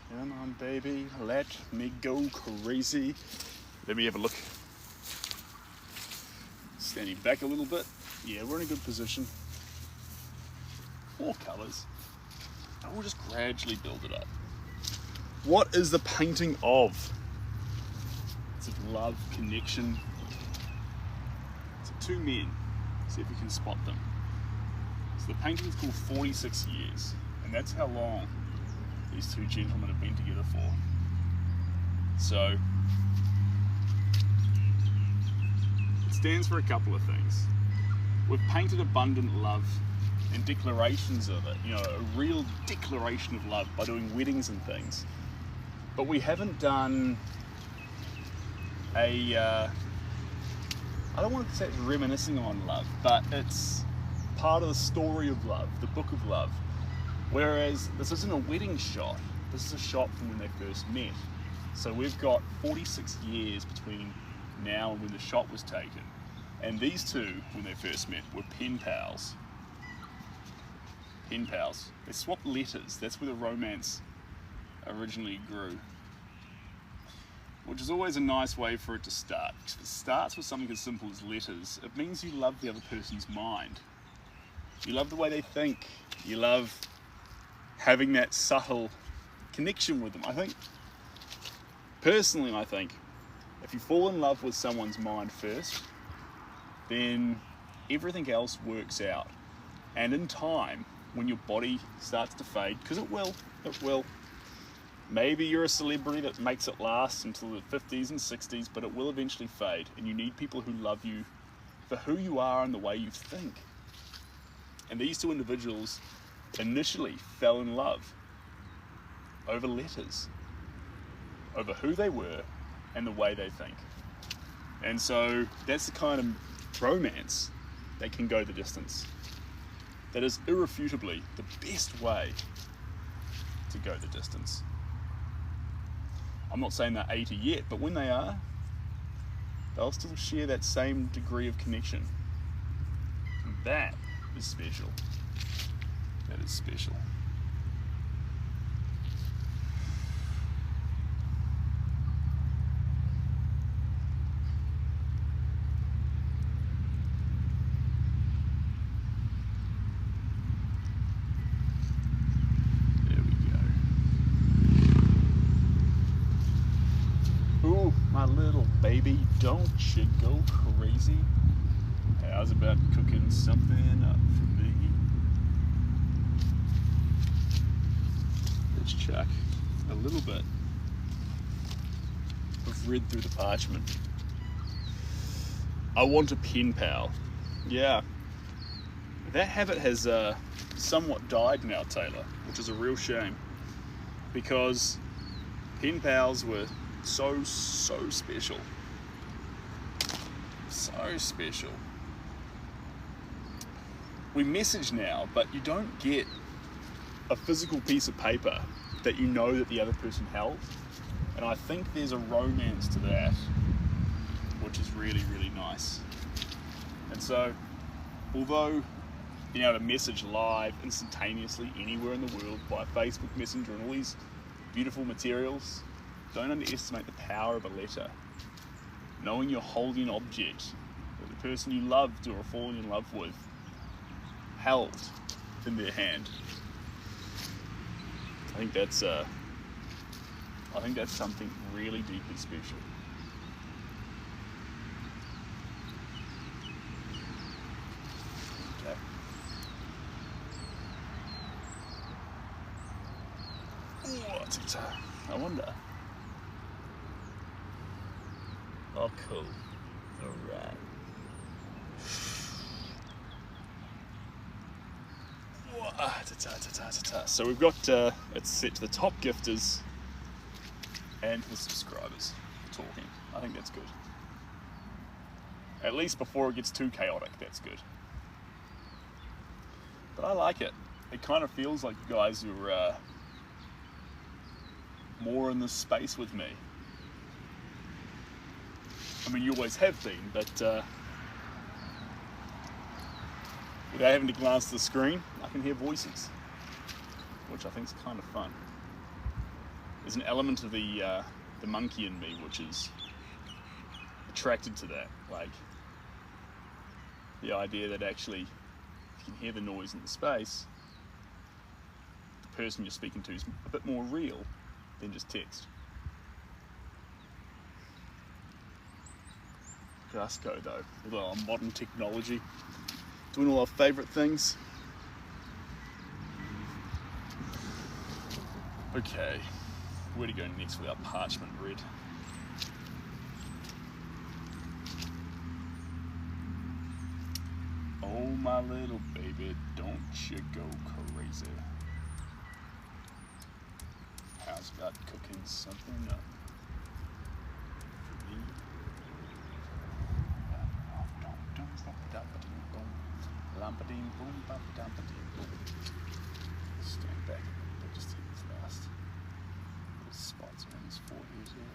Come on, baby, let me go crazy. Let me have a look. Standing back a little bit. Yeah, we're in a good position. 4 colours. And we'll just gradually build it up. What is the painting of? It's of love, connection. It's of 2 men. See if you can spot them. So the painting's called 46 Years, and that's how long these 2 gentlemen have been together for. So it stands for a couple of things. We've painted abundant love and declarations of it, you know, a real declaration of love by doing weddings and things. But we haven't done a, I don't want to say it's reminiscing on love, but it's part of the story of love, the book of love. Whereas this isn't a wedding shot, this is a shot from when they first met. So we've got 46 years between now and when the shot was taken. And these 2, when they first met, were pen pals. Pen pals. They swapped letters, that's where the romance originally grew. Which is always a nice way for it to start. Because if it starts with something as simple as letters, it means you love the other person's mind. You love the way they think. You love having that subtle connection with them. I think, personally I think, if you fall in love with someone's mind first, then everything else works out. And in time, when your body starts to fade, because it will, maybe you're a celebrity that makes it last until the 50s and 60s, but it will eventually fade, and you need people who love you for who you are and the way you think. And these two individuals initially fell in love over letters, over who they were and the way they think. And so that's the kind of romance that can go the distance. That is irrefutably the best way to go the distance. I'm not saying they're 80 yet, but when they are, they'll still share that same degree of connection. And that is special. That is special. There we go. Ooh, my little baby, don't you go crazy. How's about cooking something up for me? Let's chuck a little bit of red through the parchment. I want a pen pal. Yeah. That habit has somewhat died now, Taylor, which is a real shame. Because pen pals were so special. So special. We message now, but you don't get a physical piece of paper that you know that the other person held. And I think there's a romance to that, which is really, really nice. And so, although being able to message live instantaneously anywhere in the world by Facebook Messenger and all these beautiful materials, don't underestimate the power of a letter. Knowing you're holding an object that the person you loved or are falling in love with held in their hand. I think that's something really deeply special. Okay. What's it? I wonder. Oh, cool. All right. So we've got it's set to the top gifters and the subscribers talking. I think that's good. At least before it gets too chaotic, that's good. But I like it. It kind of feels like you guys are more in this space with me. I mean, you always have been, but without having to glance at the screen, I can hear voices, which I think is kind of fun. There's an element of the monkey in me which is attracted to that, like the idea that actually if you can hear the noise in the space, the person you're speaking to is a bit more real than just text. Just go though, with our modern technology, doing all our favourite things. Okay, where to go next with our parchment red? Oh my little baby, don't you go crazy. How's about cooking something up for me? Stand back a bit, just hit these last little spots around his forehead here.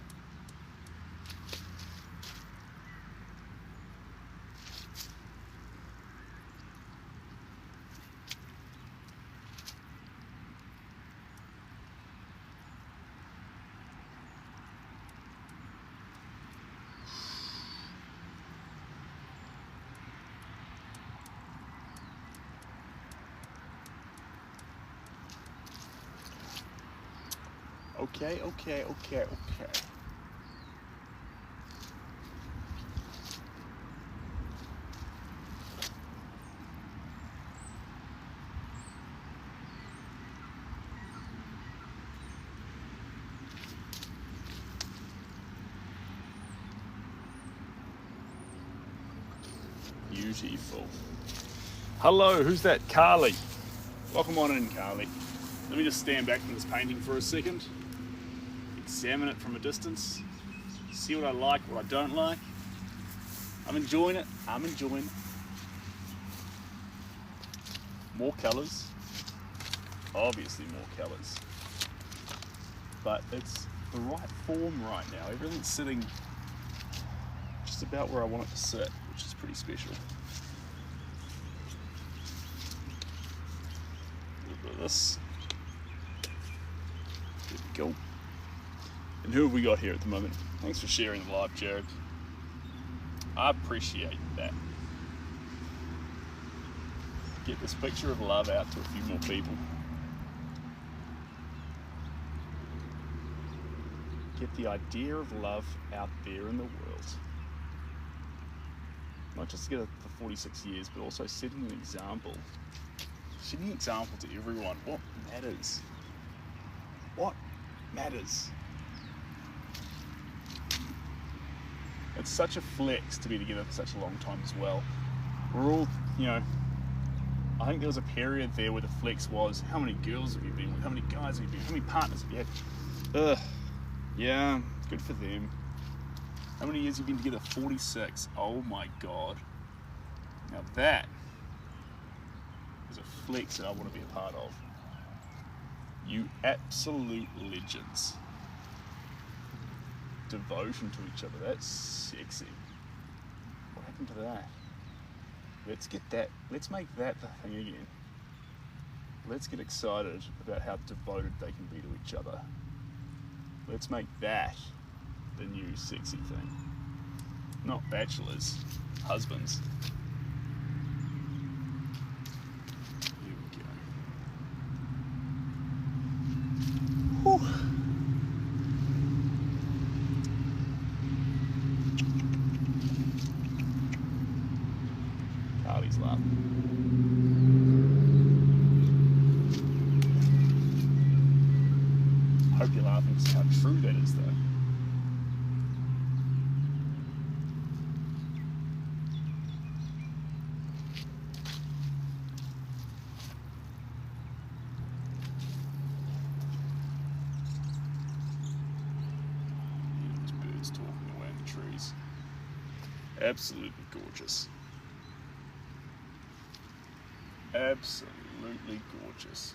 Okay. Beautiful. Hello, who's that? Carly. Welcome on in, Carly. Let me just stand back from this painting for a second. Examine it from a distance. See what I like, what I don't like. I'm enjoying it. I'm enjoying it. More colours. Obviously more colours. But it's the right form right now. Everything's sitting just about where I want it to sit, which is pretty special. A little bit of this. There we go. And who have we got here at the moment? Thanks for sharing the live, Jared. I appreciate that. Get this picture of love out to a few more people. Get the idea of love out there in the world. Not just to get it for 46 years, but also setting an example. Setting an example to everyone. What matters? What matters? It's such a flex to be together for such a long time as well. We're all, I think there was a period there where the flex was, how many girls have you been with? How many guys have you been with? How many partners have you had? Yeah, good for them. How many years have you been together? 46. Oh my God. Now that is a flex that I want to be a part of. You absolute legends. Devotion to each other, that's sexy. What happened to that? Let's get that, let's make that the thing again. Let's get excited about how devoted they can be to each other. Let's make that the new sexy thing. Not bachelors, husbands. Here we go. Whew. Carly's laughing. Hope you're laughing because how true that is, though. Those birds talking away in the trees. Absolutely gorgeous. Absolutely gorgeous.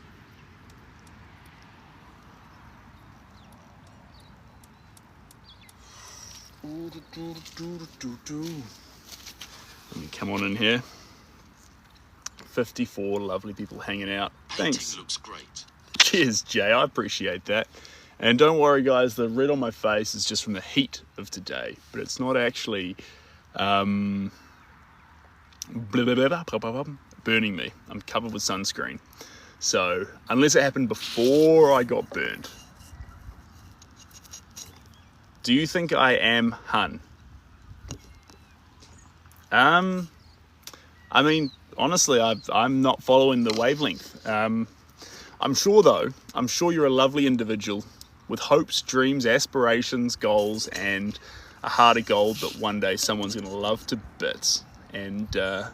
Let me come on in here. 54 lovely people hanging out. Thanks. Painting looks great. Cheers, Jay. I appreciate that. And don't worry, guys, the red on my face is just from the heat of today, but it's not actually burning me. I'm covered with sunscreen. So, unless it happened before I got burned. Do you think I am Hun? I mean, honestly, I'm not following the wavelength. I'm sure, though, you're a lovely individual with hopes, dreams, aspirations, goals, and a heart of gold that one day someone's going to love to bits. And I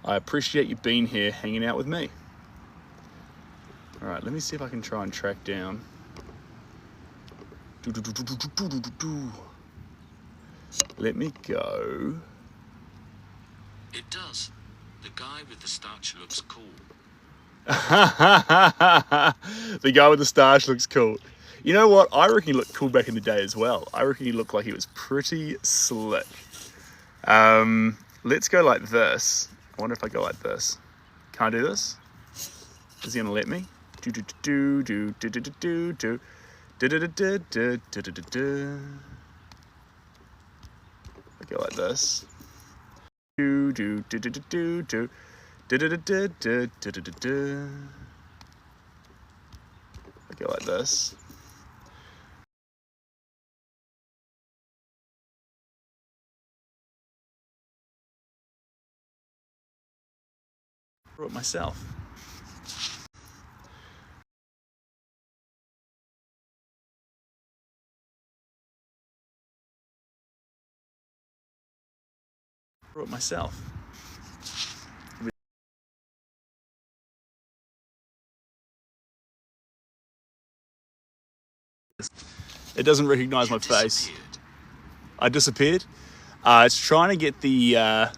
appreciate you being here, hanging out with me. All right, let me see if I can try and track down. Let me go. It does. The guy with the starch looks cool. The guy with the starch looks cool. You know what? I reckon he looked cool back in the day as well. I reckon he looked like he was pretty slick. Let's go like this. I wonder if I go like this. Can I do this? Is he gonna let me? I go like this. I go like this. I wrote myself. I wrote myself. It doesn't recognize my face. I disappeared. It's trying to get the. I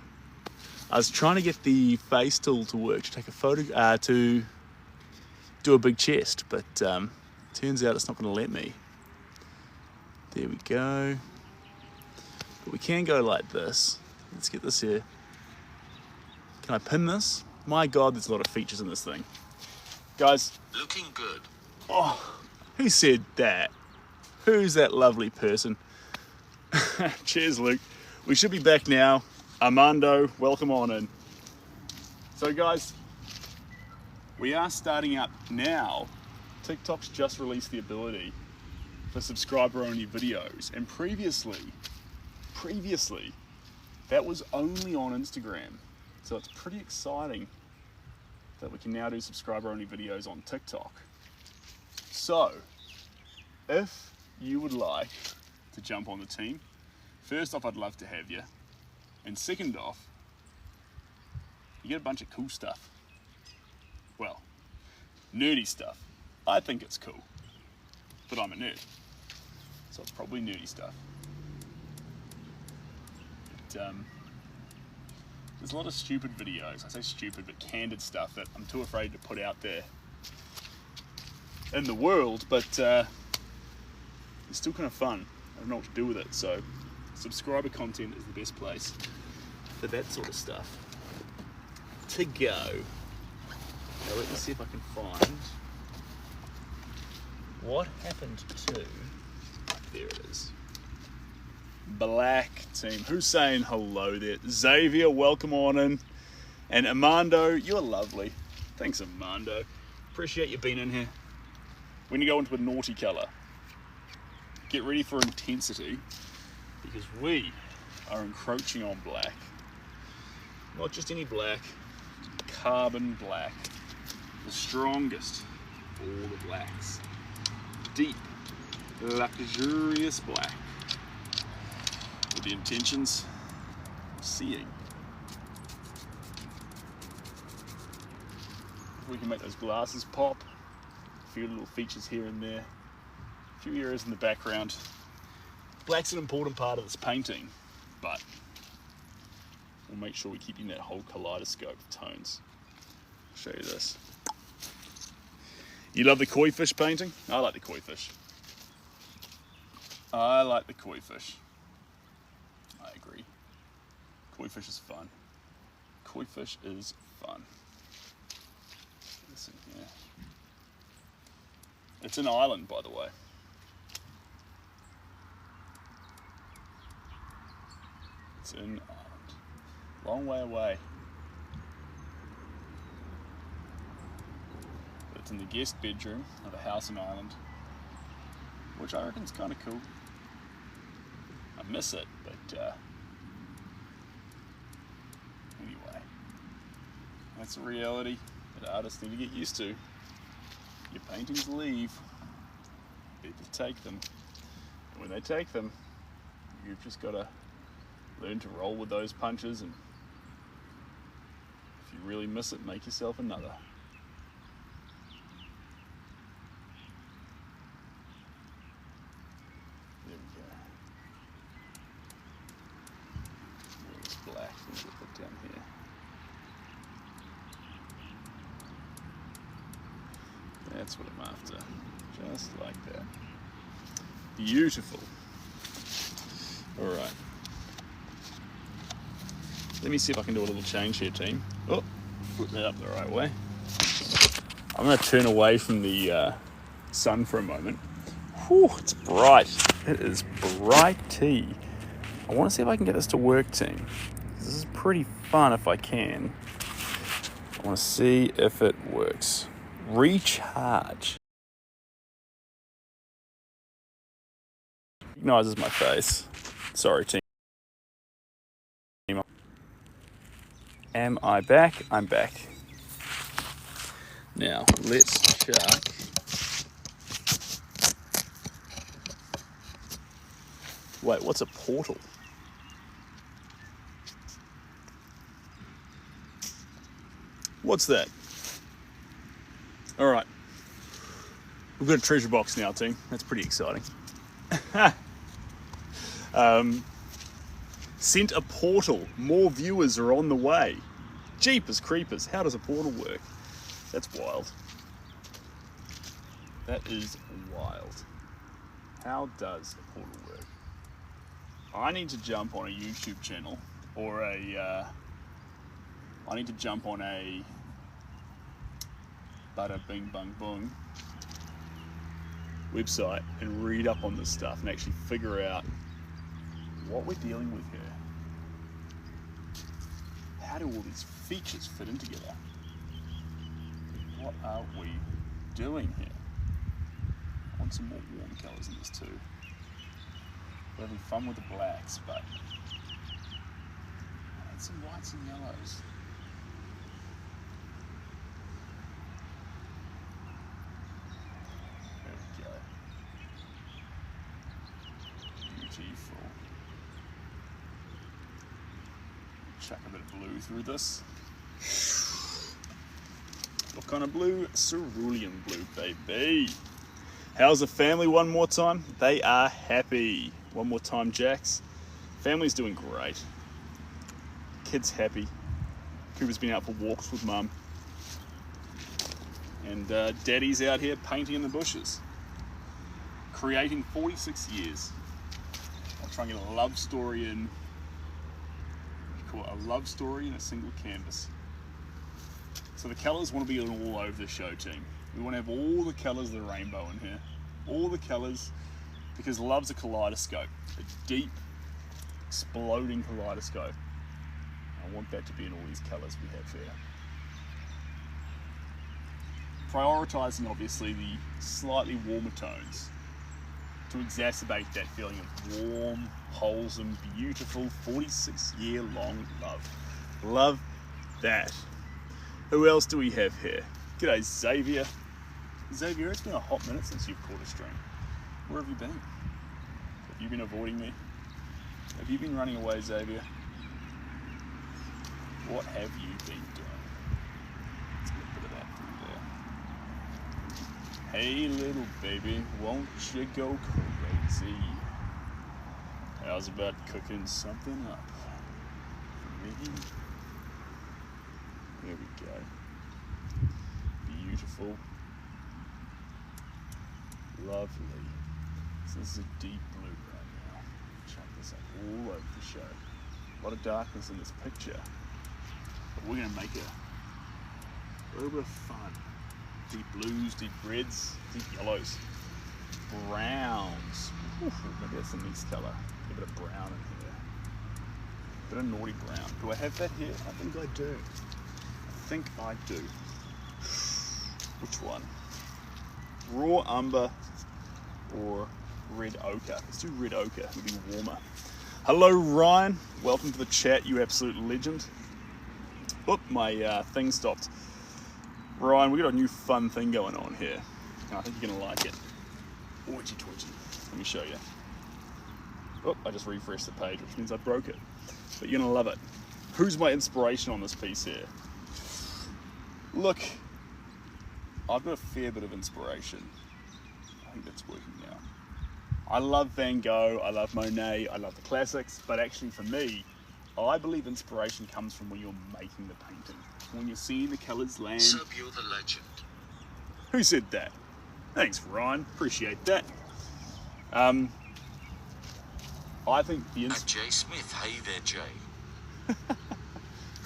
was trying to get the face tool to work to take a photo to do a big chest, but turns out it's not going to let me. There we go. But we can go like this. Let's get this here. Can I pin this? My God, there's a lot of features in this thing. Guys. Looking good. Oh, who said that? Who's that lovely person? Cheers, Luke. We should be back now. Armando, welcome on in. So guys, we are starting up now. TikTok's just released the ability for subscriber-only videos. And previously, that was only on Instagram. So it's pretty exciting that we can now do subscriber-only videos on TikTok. So, if you would like to jump on the team, first off, I'd love to have you. And second off, you get a bunch of cool stuff. Well, nerdy stuff. I think it's cool, but I'm a nerd. So it's probably nerdy stuff. But, there's a lot of stupid videos. I say stupid, but candid stuff that I'm too afraid to put out there in the world, but it's still kind of fun. I don't know what to do with it, so subscriber content is the best place for that sort of stuff to go. Now let me see if I can find what happened to, there it is, Black team. Who's saying hello there? Xavier, welcome on in. And Armando, you're lovely. Thanks, Armando. Appreciate you being in here. We're gonna go into a naughty color. Get ready for intensity, because we are encroaching on black. Not just any black, carbon black. The strongest of all the blacks. Deep, luxurious black. With the intentions of seeing. We can make those glasses pop. A few little features here and there. A few areas in the background. Black's an important part of this painting, but we'll make sure we keep in that whole kaleidoscope of tones. I'll show you this. You love the koi fish painting? I like the koi fish. I like the koi fish. I agree. Koi fish is fun. Koi fish is fun. What's in here? It's an island, by the way. It's an island. Long way away. But it's in the guest bedroom of a house in Ireland, which I reckon is kind of cool. I miss it, but anyway, that's a reality that artists need to get used to. Your paintings leave, people take them, and when they take them, you've just got to learn to roll with those punches, and if you really miss it, make yourself another. There we go. Where's black? Let's put it down here. That's what I'm after. Just like that. Beautiful. Alright. Let me see if I can do a little change here, team. Oh, put that up the right way. I'm going to turn away from the sun for a moment. Whew, it's bright. It is brighty. I want to see if I can get this to work, team. This is pretty fun if I can. I want to see if it works. Recharge. Recognizes my face. Sorry, team. Am I back? I'm back. Now, let's check. Wait, what's a portal? What's that? All right. We've got a treasure box now, team. That's pretty exciting. Sent a portal. More viewers are on the way. Jeepers creepers. How does a portal work? That's wild. That is wild. How does a portal work? I need to jump on a YouTube channel or I need to jump on a Bada Bing Bung Boom website and read up on this stuff and actually figure out what we're dealing with here. How do all these features fit in together? What are we doing here? I want some more warm colours in this too. We're having fun with the blacks, but add some whites and yellows. Beautiful. Chuck a bit of blue through this. What kind of blue? Cerulean blue, baby. How's the family one more time? They are happy. One more time, Jax. Family's doing great. Kids happy. Cooper's been out for walks with mum. And daddy's out here painting in the bushes. Creating 46 years. I'll try and get a love story in. Call it a love story in a single canvas. So the colours want to be all over the show, team. We want to have all the colours of the rainbow in here. All the colours, because love's a kaleidoscope. A deep, exploding kaleidoscope. I want that to be in all these colours we have here. Prioritising, obviously, the slightly warmer tones to exacerbate that feeling of warm, wholesome, beautiful, 46-year-long love. Love that. Who else do we have here? G'day, Xavier. Xavier, it's been a hot minute since you've caught a stream. Where have you been? Have you been avoiding me? Have you been running away, Xavier? What have you been doing? Let's get a bit of that through there. Hey, little baby, won't you go crazy? How's about cooking something up for me? There we go. Beautiful. Lovely. So this is a deep blue right now. Check this out all over the show. A lot of darkness in this picture. But we're going to make a little bit of fun. Deep blues, deep reds, deep yellows, browns. Ooh, maybe that's the next colour. A bit of brown in here. A bit of naughty brown. Do I have that here? I think I do. Which one? Raw umber or red ochre? Let's do red ochre, it'll be warmer. Hello Ryan, welcome to the chat, you absolute legend. Oop, my thing stopped. Ryan, we got a new fun thing going on here. I think you're gonna like it. Twitchy. Let me show you. Oh, I just refreshed the page, which means I broke it. But you're gonna love it. Who's my inspiration on this piece here? Look, I've got a fair bit of inspiration. I think that's working now. I love Van Gogh, I love Monet, I love the classics, but actually for me, I believe inspiration comes from when you're making the painting. When you're seeing the colours land. Sub, you're the legend. Who said that? Thanks, Ryan. Appreciate that. I think the Jay Smith, hey there, Jay.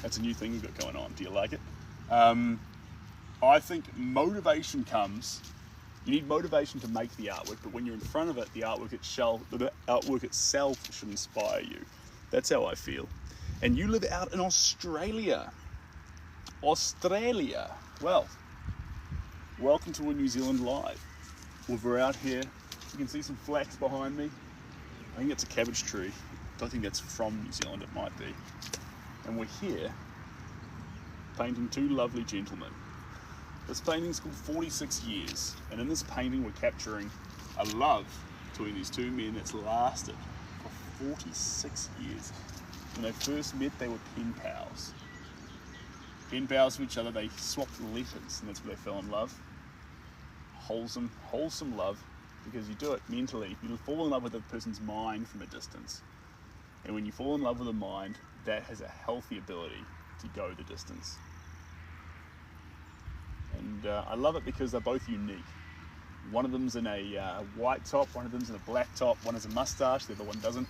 That's a new thing we've got going on. Do you like it? I think motivation comes. You need motivation to make the artwork, but when you're in front of it, the artwork itself should inspire you. That's how I feel. And you live out in Australia. Well, welcome to a New Zealand Live. We're out here. You can see some flax behind me. I think it's a cabbage tree. Don't think that's from New Zealand, it might be. And we're here painting two lovely gentlemen. This painting's called 46 Years, and in this painting we're capturing a love between these two men that's lasted for 46 years. When they first met, they were pen pals. Pen pals to each other, they swapped letters, and that's where they fell in love. wholesome love, because you do it mentally. You fall in love with a person's mind from a distance. And when you fall in love with a mind, that has a healthy ability to go the distance. And I love it because they're both unique. One of them's in a white top, one of them's in a black top, one has a mustache, the other one doesn't.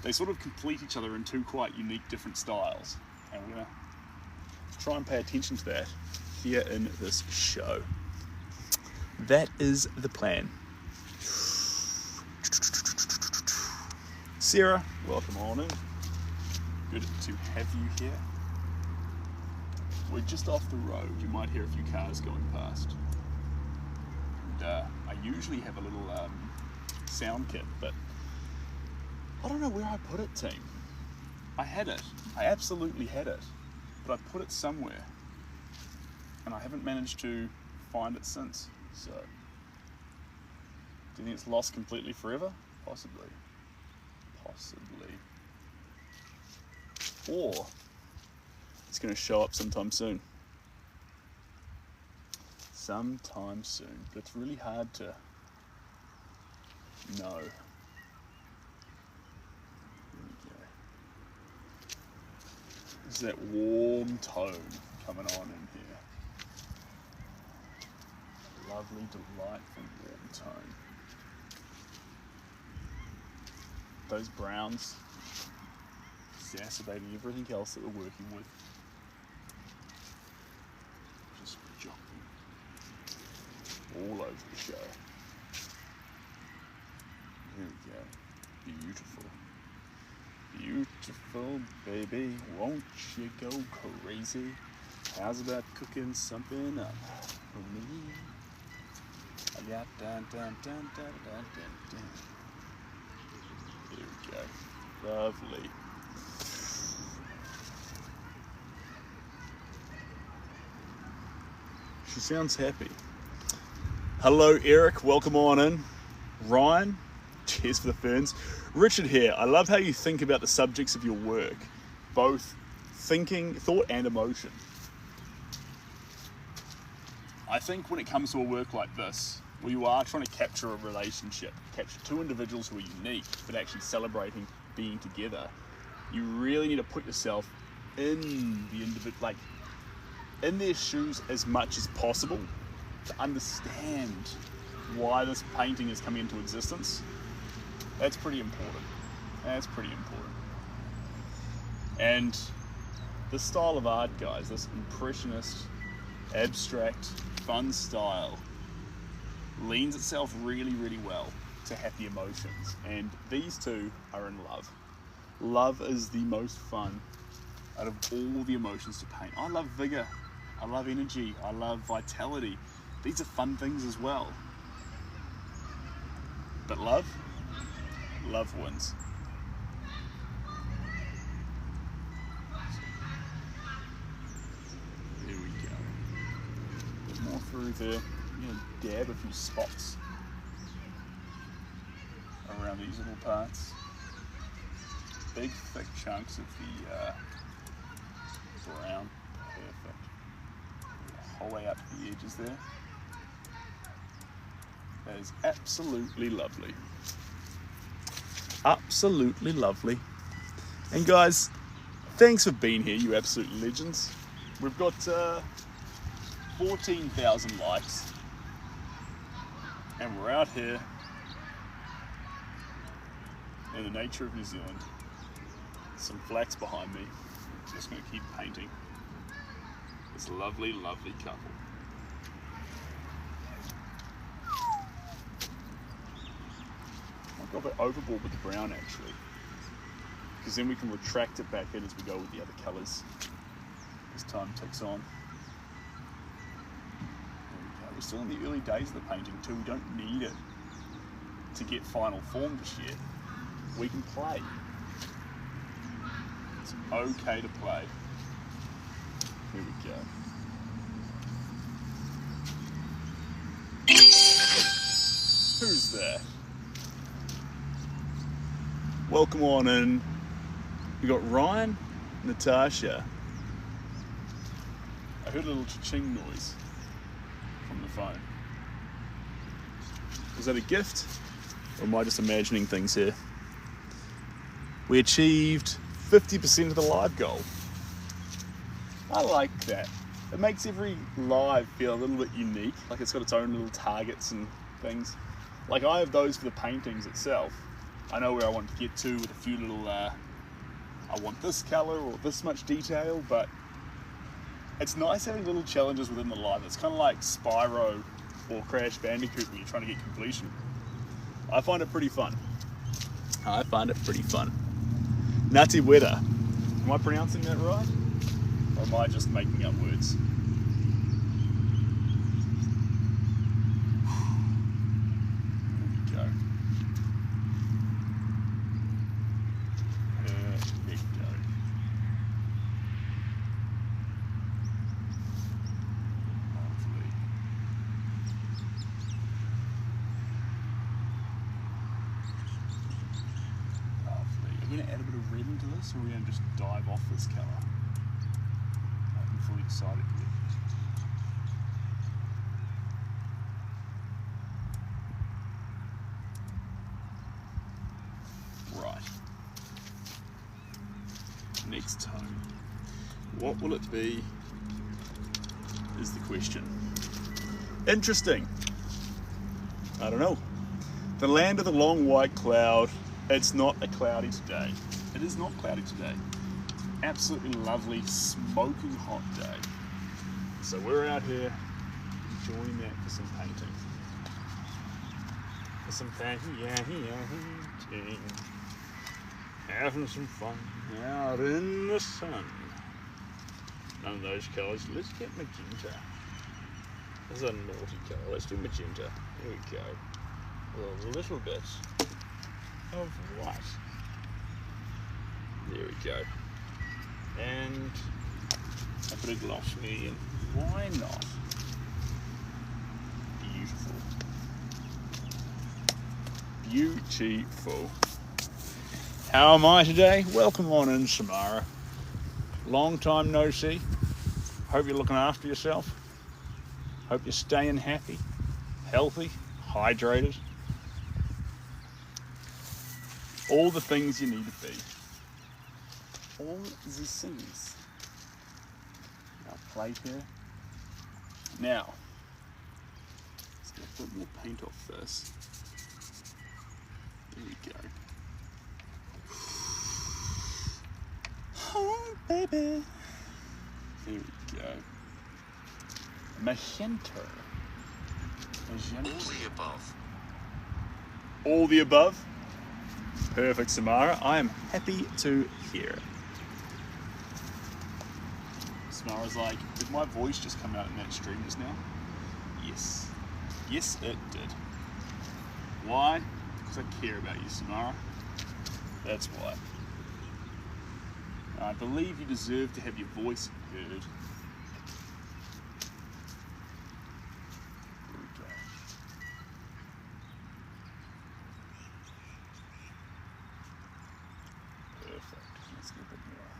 They sort of complete each other in two quite unique different styles. And we're going to try and pay attention to that here in this show. That is the plan. Sarah, welcome on in. Good to have you here. We're just off the road. You might hear a few cars going past. And I usually have a little sound kit, but I don't know where I put it, team. I had it. I absolutely had it. But I put it somewhere. And I haven't managed to find it since. So, do you think it's lost completely forever? Possibly. Or it's going to show up sometime soon. But it's really hard to know. There's that warm tone coming on in here. Lovely, delightful warm tone. Those browns exacerbating everything else that we're working with. Just jumping all over the show. Here we go. Beautiful. Beautiful, baby. Won't you go crazy? How's about cooking something up for me? I got dun dun dun dun dun dun dun. Here we go. Lovely. She sounds happy. Hello, Eric. Welcome on in. Ryan, cheers for the ferns. Richard here. I love how you think about the subjects of your work, both thinking, thought, and emotion. I think when it comes to a work like this, where you are trying to capture a relationship, capture two individuals who are unique, but actually celebrating being together, you really need to put yourself in the individual, like in their shoes as much as possible to understand why this painting is coming into existence. That's pretty important. And this style of art, guys, this impressionist, abstract, fun style, leans itself really, really well to happy emotions. And these two are in love. Love is the most fun out of all the emotions to paint. I love vigor. I love energy. I love vitality. These are fun things as well. But love wins. There we go. There's more through there. I'm going to dab a few spots around these little parts. Big, thick chunks of the brown. Perfect. The whole way up to the edges there. That is absolutely lovely. Absolutely lovely. And guys, thanks for being here, you absolute legends. We've got 14,000 likes. And we're out here in the nature of New Zealand. Some flax behind me. Just going to keep painting this lovely, lovely couple. I'll go a bit overboard with the brown actually, because then we can retract it back in as we go with the other colours as time ticks on. We're still in the early days of the painting too. We don't need it to get final form just yet. We can play. It's okay to play. Here we go. Who's there? Welcome on in. We got Ryan, Natasha. I heard a little cha-ching noise from the phone. Was that a gift? Or am I just imagining things here? We achieved 50% of the live goal. I like that. It makes every live feel a little bit unique, like it's got its own little targets and things. Like I have those for the paintings itself. I know where I want to get to with a few little, I want this colour or this much detail, but it's nice having little challenges within the live. It's kind of like Spyro or Crash Bandicoot when you're trying to get completion. I find it pretty fun. Nati Weta. Am I pronouncing that right? Or am I just making up words? There we go. Lovely. Are we going to add a bit of red into this, or are we going to just dive off this colour? I haven't fully decided yet. Right. Next tone. What will it be? Is the question. Interesting. I don't know. The land of the long white cloud. It's not a cloudy today. It is not cloudy today. It's an absolutely lovely, smoking hot day. So we're out here enjoying that for some painting. For some painting, having some fun out in the sun. None of those colours. Let's get magenta. This is a naughty colour. Let's do magenta. There we go. A little bit of white. There we go. And a bit of gloss medium. Why not? Beautiful. Beautiful. How am I today? Welcome on in, Samara. Long time no see. Hope you're looking after yourself. Hope you're staying happy, healthy, hydrated. All the things you need to be. All the things. Our plate here. Now, let's get a bit more paint off this. There we go. Oh, baby. There we go. Magenta. All the above. All the above? Perfect, Samara. I am happy to hear it. Samara's like, did my voice just come out in that stream just now? Yes. Yes, it did. Why? Because I care about you, Samara. That's why. I believe you deserve to have your voice heard. There we go. Perfect. Let's get a bit more.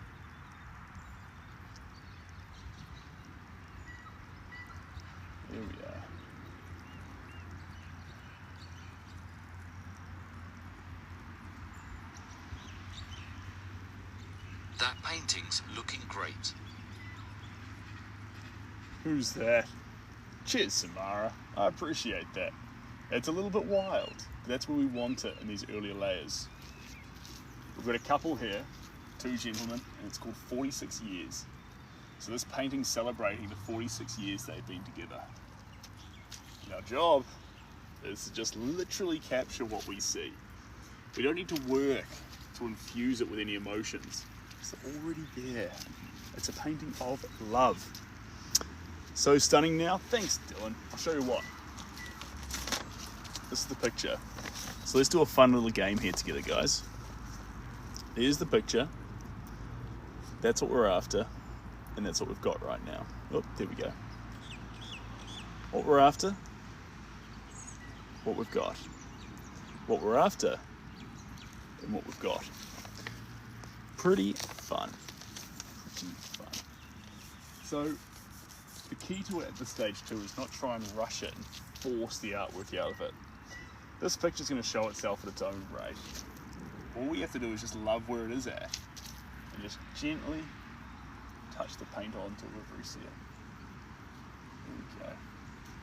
There we are. That painting's looking great. Who's that? Cheers, Samara. I appreciate that. It's a little bit wild, but that's where we want it in these earlier layers. We've got a couple here, two gentlemen, and it's called 46 Years. So this painting's celebrating the 46 years they've been together. And our job is to just literally capture what we see. We don't need to work to infuse it with any emotions. It's already there. It's a painting of love. So stunning now. Thanks, Dylan. I'll show you what. This is the picture. So let's do a fun little game here together, guys. Here's the picture. That's what we're after. And that's what we've got right now. Oh, there we go. What we're after. What we've got. What we're after. And what we've got. Pretty fun. Pretty fun. So, the key to it at this stage too is not try and rush it and force the artwork out of it. This picture's going to show itself at its own rate. All we have to do is just love where it is at and just gently touch the paint on until we've reset it. There we go.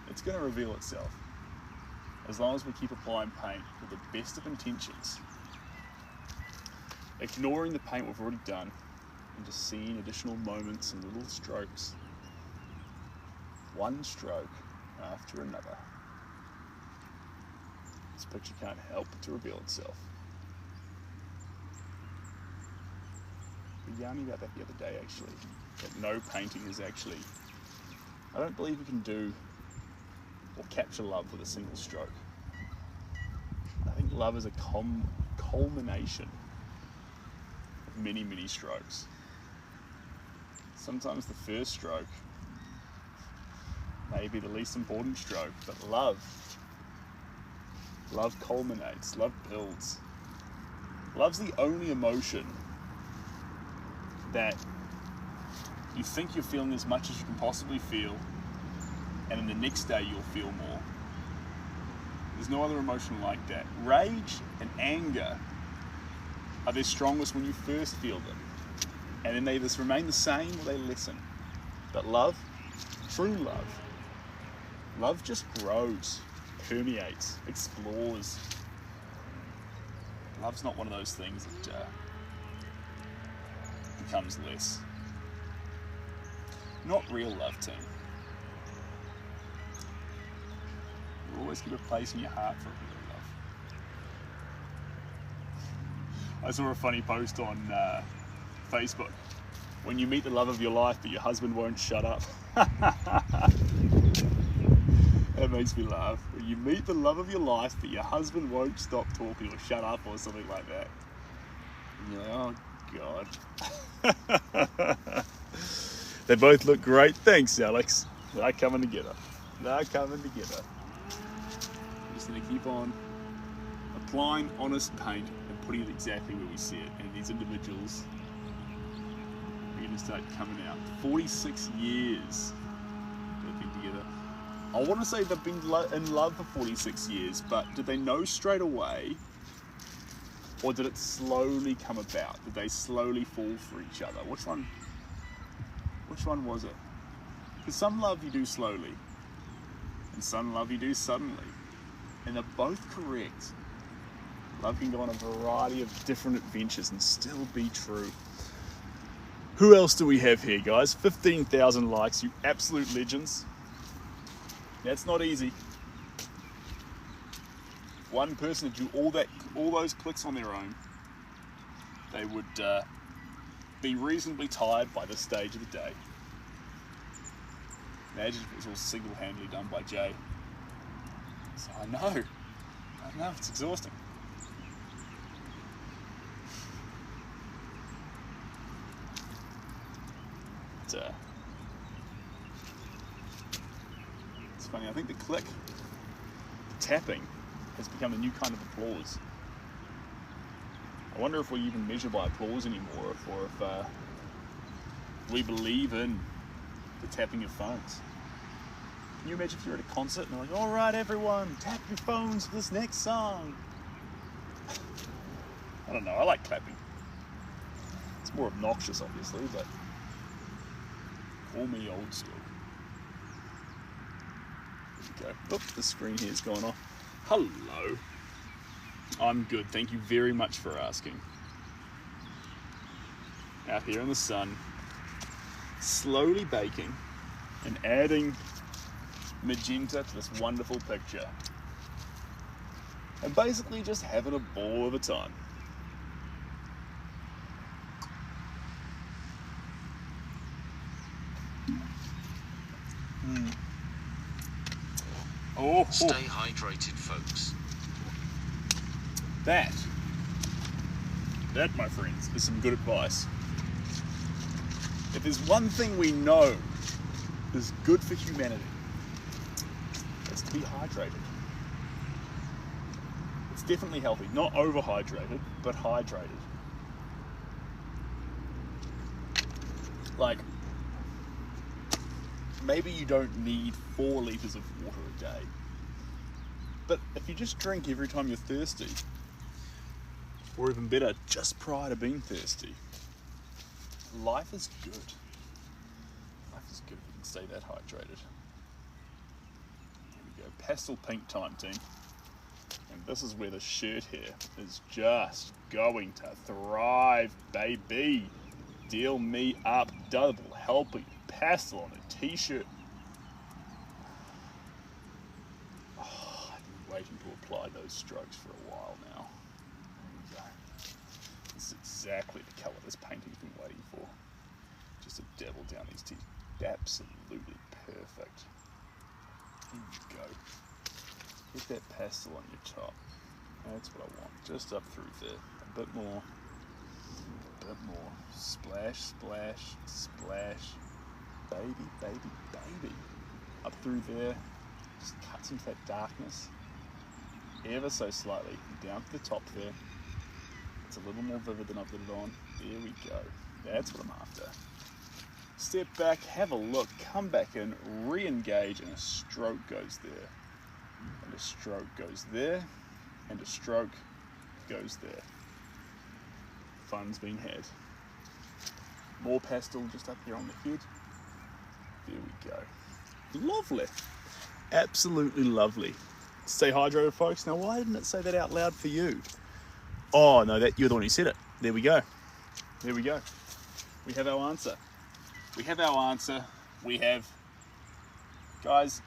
It's going to reveal itself as long as we keep applying paint with the best of intentions, ignoring the paint we've already done and just seeing additional moments and little strokes, one stroke after another. This picture can't help but to reveal itself. We were yarning about that the other day actually, that no painting is actually, I don't believe we can do or capture love with a single stroke. I think love is a culmination of many, many strokes. Sometimes the first stroke may be the least important stroke, but love culminates, love builds. Love's the only emotion that you think you're feeling as much as you can possibly feel, and then the next day you'll feel more. There's no other emotion like that. Rage and anger are their strongest when you first feel them, and then they either remain the same or they lessen. But love, true love just grows, permeates, explores. Love's not one of those things that becomes less. Not real love, team. You always keep a place in your heart for real love. I saw a funny post on Facebook. When you meet the love of your life, but your husband won't shut up. That makes me laugh. When you meet the love of your life, but your husband won't stop talking or shut up or something like that. And you're like, oh God. They both look great. Thanks, Alex. They're coming together. They're coming together. Just going to keep on applying honest paint and putting it exactly where we see it. And these individuals are going to start coming out. 46 years they've been together. I want to say they've been in love for 46 years, but did they know straight away? Or did it slowly come about? Did they slowly fall for each other? Which one was it? Because some love you do slowly, and some love you do suddenly. And they're both correct. Love can go on a variety of different adventures and still be true. Who else do we have here, guys? 15,000 likes, you absolute legends. That's not easy. One person to do all those clicks on their own, they would be reasonably tired by this stage of the day. Imagine if it was all single-handedly done by Jay. So I know, it's exhausting. It's funny, I think the click, the tapping, has become a new kind of applause. I wonder if we even measure by applause anymore, or if we believe in the tapping of phones. Can you imagine if you're at a concert and they're like, all right everyone, tap your phones for this next song? I don't know, I like clapping. It's more obnoxious obviously, but call me old school. There we go. Oop, the screen here's gone off. Hello. I'm good, thank you very much for asking. Out here in the sun, slowly baking and adding magenta to this wonderful picture. And basically just having a ball of a time. Oh, stay hydrated, folks. That, my friends, is some good advice. If there's one thing we know is good for humanity, it's to be hydrated. It's definitely healthy. Not overhydrated, but hydrated. Like, maybe you don't need 4 liters of water a day, But if you just drink every time you're thirsty, or even better, just prior to being thirsty, life is good. Life is good if you can stay that hydrated. Here we go, pastel pink time, team. And this is where the shirt here is just going to thrive, baby. Deal me up, double helping pastel on a t-shirt. Oh, I've been waiting to apply those strokes for a while now. There we go. This is exactly the colour this painting's been waiting for. Just to dabble down these teeth. Absolutely perfect. Here we go. Get that pastel on your top. That's what I want. Just up through there. A bit more. A bit more. Splash, splash, splash. Baby, baby, baby. Up through there. Just cuts into that darkness. Ever so slightly. Down to the top there. It's a little more vivid than I've lit it on. There we go. That's what I'm after. Step back, have a look, come back in, re-engage, and a stroke goes there. And a stroke goes there, and a stroke goes there. Fun's been had. More pastel just up here on the head. There we go. Lovely. Absolutely lovely. Stay hydrated, folks. Now, why didn't it say that out loud for you? Oh, no, that you're the one who said it. There we go. There we go. We have our answer. We have our answer. We have... Guys,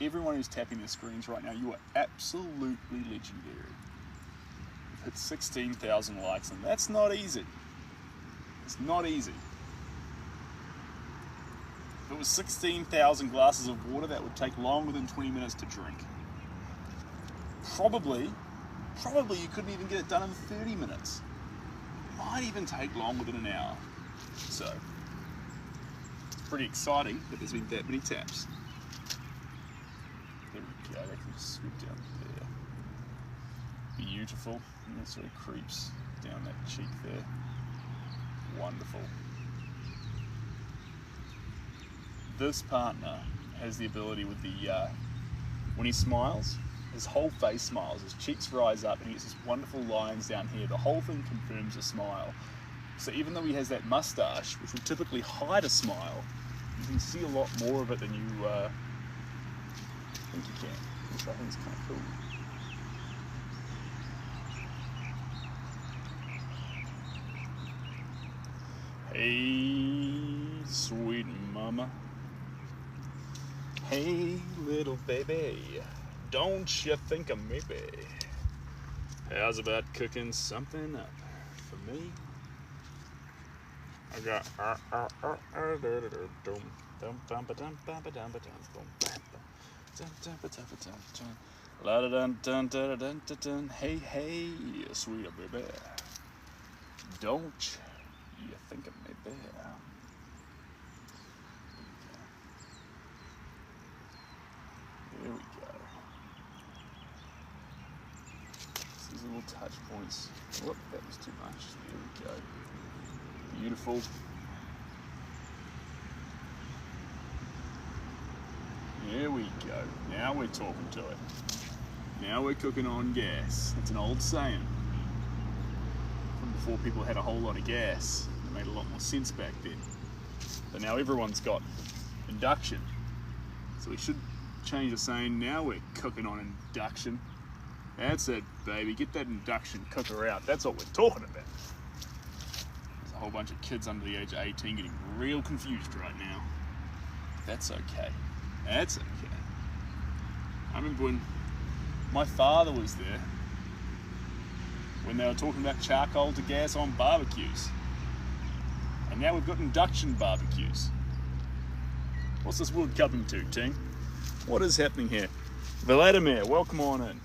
everyone who's tapping their screens right now, you are absolutely legendary. We've hit 16,000 likes, and that's not easy. It's not easy. If it was 16,000 glasses of water, that would take longer than 20 minutes to drink. Probably you couldn't even get it done in 30 minutes. Might even take longer than an hour. So, it's pretty exciting that there's been that many taps. There we go, that can just swoop down there. Beautiful, and that sort of creeps down that cheek there. Wonderful. This partner has the ability with the, when he smiles, his whole face smiles, his cheeks rise up and he gets these wonderful lines down here. The whole thing confirms a smile. So even though he has that mustache, which would typically hide a smile, you can see a lot more of it than you think you can, which I think is kind of cool. Hey, sweet mama. Hey, little baby. Don't you think of maybe? How's about cooking something up for me? I got hey, hey, sweet baby. Don't you think of me there? There we go. These little touch points. Whoop, that was too much. There we go. Beautiful. There we go. Now we're talking to it. Now we're cooking on gas. It's an old saying. From before people had a whole lot of gas. It made a lot more sense back then. But now everyone's got induction. So we should change the saying. Now we're cooking on induction. That's it, baby. Get that induction cooker out. That's what we're talking about. There's a whole bunch of kids under the age of 18 getting real confused right now. That's okay. That's okay. I remember when my father was there, when they were talking about charcoal to gas on barbecues. And now we've got induction barbecues. What's this world coming to, team? What is happening here? Vladimir, welcome on in.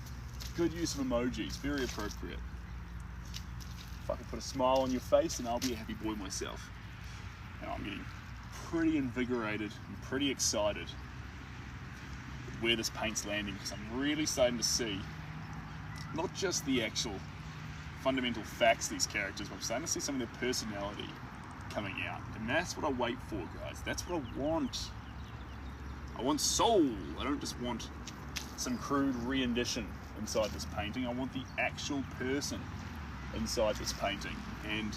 Good use of emojis, very appropriate. If I can put a smile on your face, then I'll be a happy boy myself. Now I'm getting pretty invigorated and pretty excited with where this paint's landing, because I'm really starting to see not just the actual fundamental facts of these characters, but I'm starting to see some of their personality coming out. And that's what I wait for, guys. That's what I want. I want soul. I don't just want some crude rendition inside this painting. I want the actual person inside this painting. And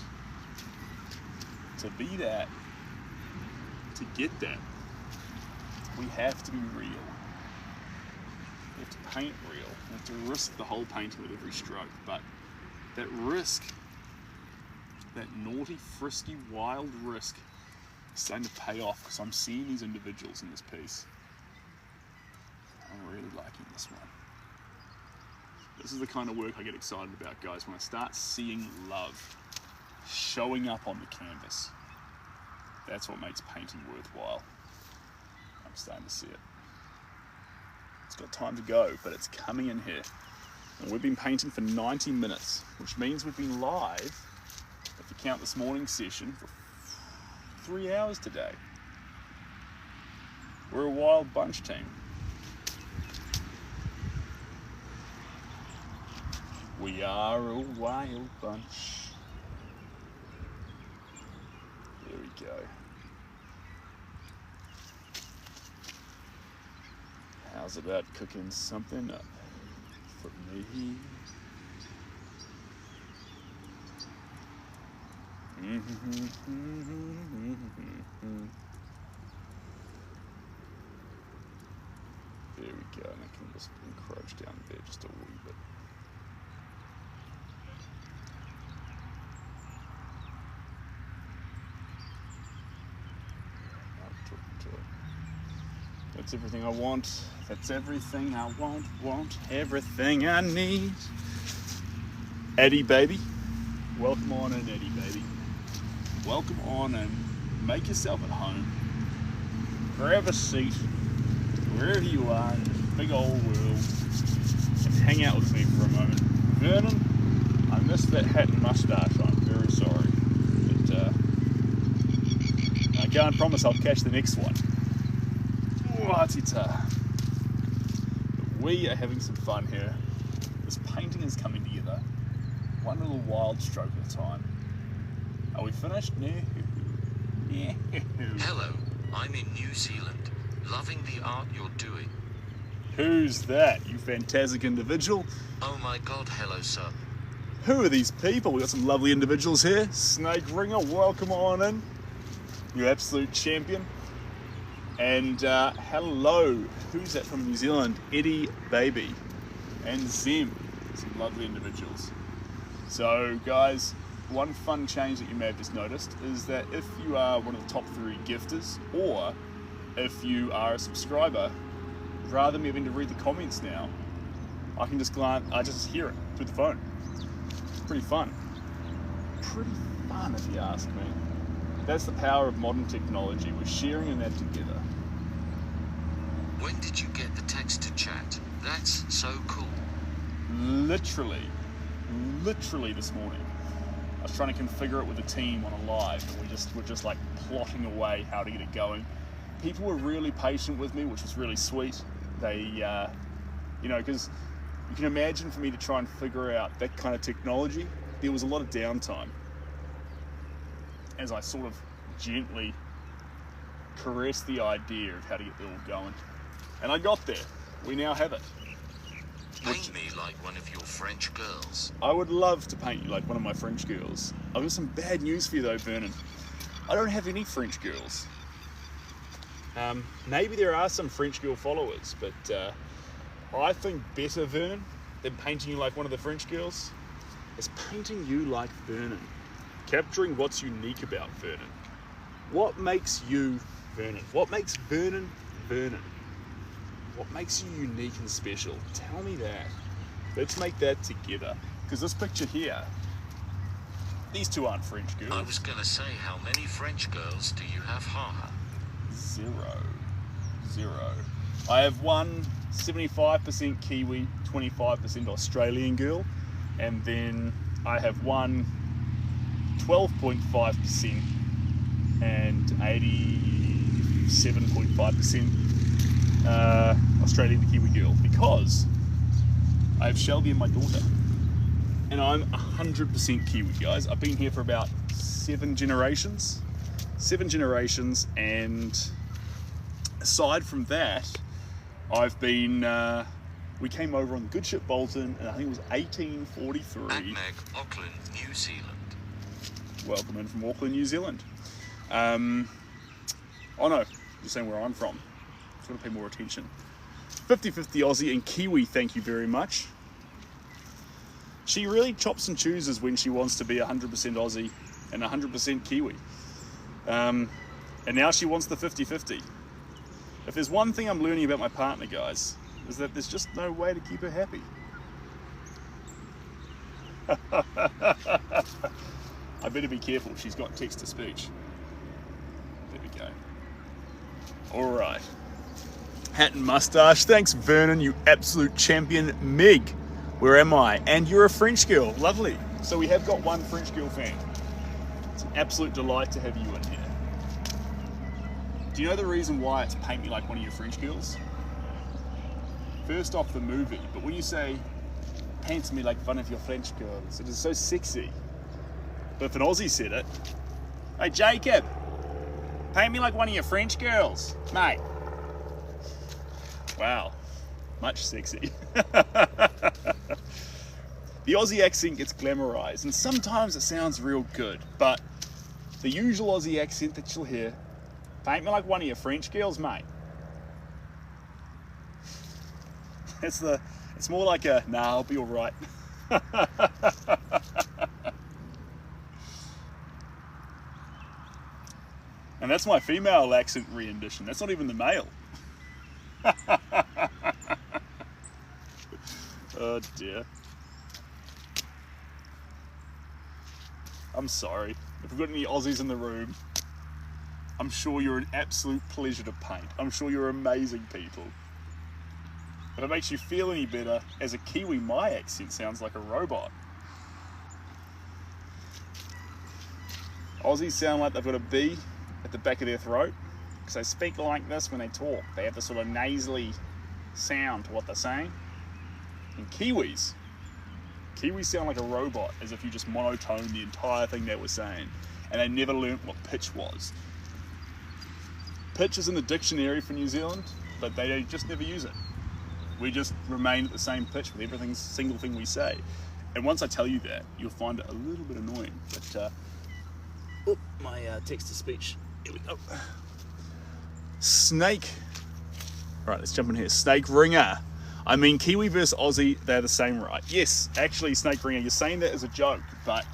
to be that, to get that, we have to be real. We have to paint real. We have to risk the whole painting with every stroke. But that risk, that naughty, frisky, wild risk, is starting to pay off because I'm seeing these individuals in this piece. I'm really liking this one. This is the kind of work I get excited about, guys, when I start seeing love showing up on the canvas. That's what makes painting worthwhile. I'm starting to see it. It's got time to go, but it's coming in here. And we've been painting for 90 minutes, which means we've been live, if you count this morning session, for 3 hours today. We're a wild bunch, team. We are a wild bunch. There we go. How's about cooking something up for me? There we go, and I can just encroach down there just a wee bit. That's everything I want. That's everything I want everything I need. Eddie, baby. Welcome on in, Eddie, baby. Welcome on and make yourself at home. Grab a seat wherever you are in this big old world and hang out with me for a moment. Vernon, I missed that hat and mustache. I'm very sorry. But I can't promise I'll catch the next one. Watita. We are having some fun here. This painting is coming together, one little wild stroke at a time. Are we finished? No. Yeah. Hello, I'm in New Zealand, loving the art you're doing. Who's that, you fantastic individual? Oh my god, hello sir. Who are these people? We've got some lovely individuals here. Snake Ringer, welcome on in. You absolute champion. And hello, who's that from New Zealand? Eddie Baby and Zim, some lovely individuals. So guys, one fun change that you may have just noticed is that if you are one of the top 3 gifters, or if you are a subscriber, rather than me having to read the comments now, I can just I just hear it through the phone. It's pretty fun. Pretty fun if you ask me. That's the power of modern technology. We're sharing in that together. When did you get the text to chat? That's so cool. Literally this morning. I was trying to configure it with the team on a live, and we're just like plotting away how to get it going. People were really patient with me, which was really sweet. They, you know, because you can imagine for me to try and figure out that kind of technology, there was a lot of downtime. As I sort of gently caressed the idea of how to get it all going. And I got there. We now have it. Paint me like one of your French girls. I would love to paint you like one of my French girls. I've got some bad news for you though, Vernon. I don't have any French girls. Maybe there are some French girl followers, but I think better, Vernon, than painting you like one of the French girls is painting you like Vernon. Capturing what's unique about Vernon. What makes you Vernon? What makes Vernon Vernon? What makes you unique and special? Tell me that. Let's make that together. Because this picture here, these two aren't French girls. I was gonna say, how many French girls do you have? Haha. 0. I have one 75% Kiwi, 25% Australian girl, and then I have one 12.5% and 87.5% Australian Kiwi girl, because I have Shelby and my daughter, and I'm 100% Kiwi, guys. I've been here for about 7 generations, and aside from that, I've been We came over on the good ship Bolton, and I think it was 1843. Agmeg, Auckland, New Zealand. Welcome in from Auckland, New Zealand. Oh no, just saying where I'm from. It's got to pay more attention. 50-50 Aussie and Kiwi, thank you very much. She really chops and chooses when she wants to be 100% Aussie and 100% Kiwi. And now she wants the 50-50. If there's one thing I'm learning about my partner, guys, is that there's just no way to keep her happy. I better be careful, she's got text-to-speech. There we go. Alright. Hat and mustache. Thanks, Vernon, you absolute champion. Meg, where am I? And you're a French girl. Lovely. So we have got one French girl fan. It's an absolute delight to have you in here. Do you know the reason why it's paint me like one of your French girls? First off, the movie, but when you say paint me like one of your French girls, it is so sexy. But if an Aussie said it, hey Jacob, paint me like one of your French girls, mate. Wow, much sexy. The Aussie accent gets glamorized, and sometimes it sounds real good, but the usual Aussie accent that you'll hear, paint me like one of your French girls, mate. It's more like a, nah, I'll be all right. And that's my female accent rendition. That's not even the male. Oh dear. I'm sorry. If we've got any Aussies in the room, I'm sure you're an absolute pleasure to paint. I'm sure you're amazing people. If it makes you feel any better, as a Kiwi, my accent sounds like a robot. Aussies sound like they've got a B at the back of their throat, because they speak like this when they talk. They have this sort of nasally sound to what they're saying. And Kiwis sound like a robot, as if you just monotone the entire thing they were saying, and they never learnt what pitch was. Pitch is in the dictionary for New Zealand, but they just never use it. We just remain at the same pitch with every single thing we say. And once I tell you that, you'll find it a little bit annoying. But, my text-to-speech. Here we go. Snake. Right, let's jump in here. Snake Ringer. I mean, Kiwi versus Aussie, they're the same, right? Yes, actually, Snake Ringer, you're saying that as a joke, but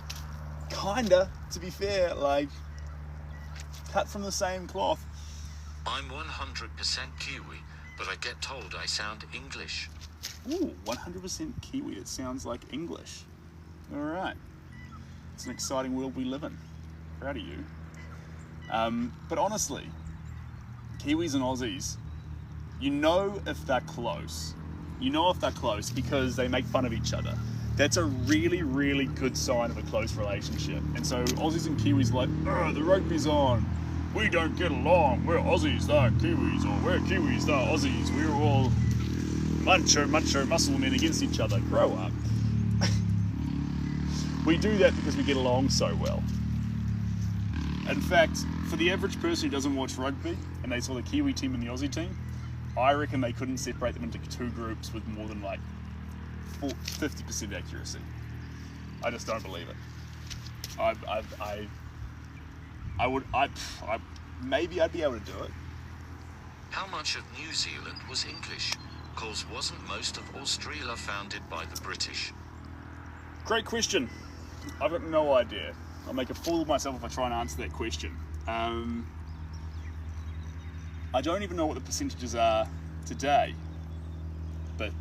kinda, to be fair, like, cut from the same cloth. I'm 100% Kiwi, but I get told I sound English. Ooh, 100% Kiwi, it sounds like English. All right. It's an exciting world we live in. Proud of you. But honestly, Kiwis and Aussies, you know if they're close. You know if they're close because they make fun of each other. That's a really, really good sign of a close relationship. And so Aussies and Kiwis are like, the rugby's on. We don't get along. We're Aussies, they're Kiwis, or we're Kiwis, they're Aussies. We're all macho muscle men against each other. Grow up. We do that because we get along so well. In fact, for the average person who doesn't watch rugby and they saw the Kiwi team and the Aussie team, I reckon they couldn't separate them into two groups with more than like 50% accuracy. I just don't believe it. Maybe I'd be able to do it. How much of New Zealand was English? Cause wasn't most of Australia founded by the British? Great question. I've got no idea. I'll make a fool of myself if I try and answer that question. I don't even know what the percentages are today, but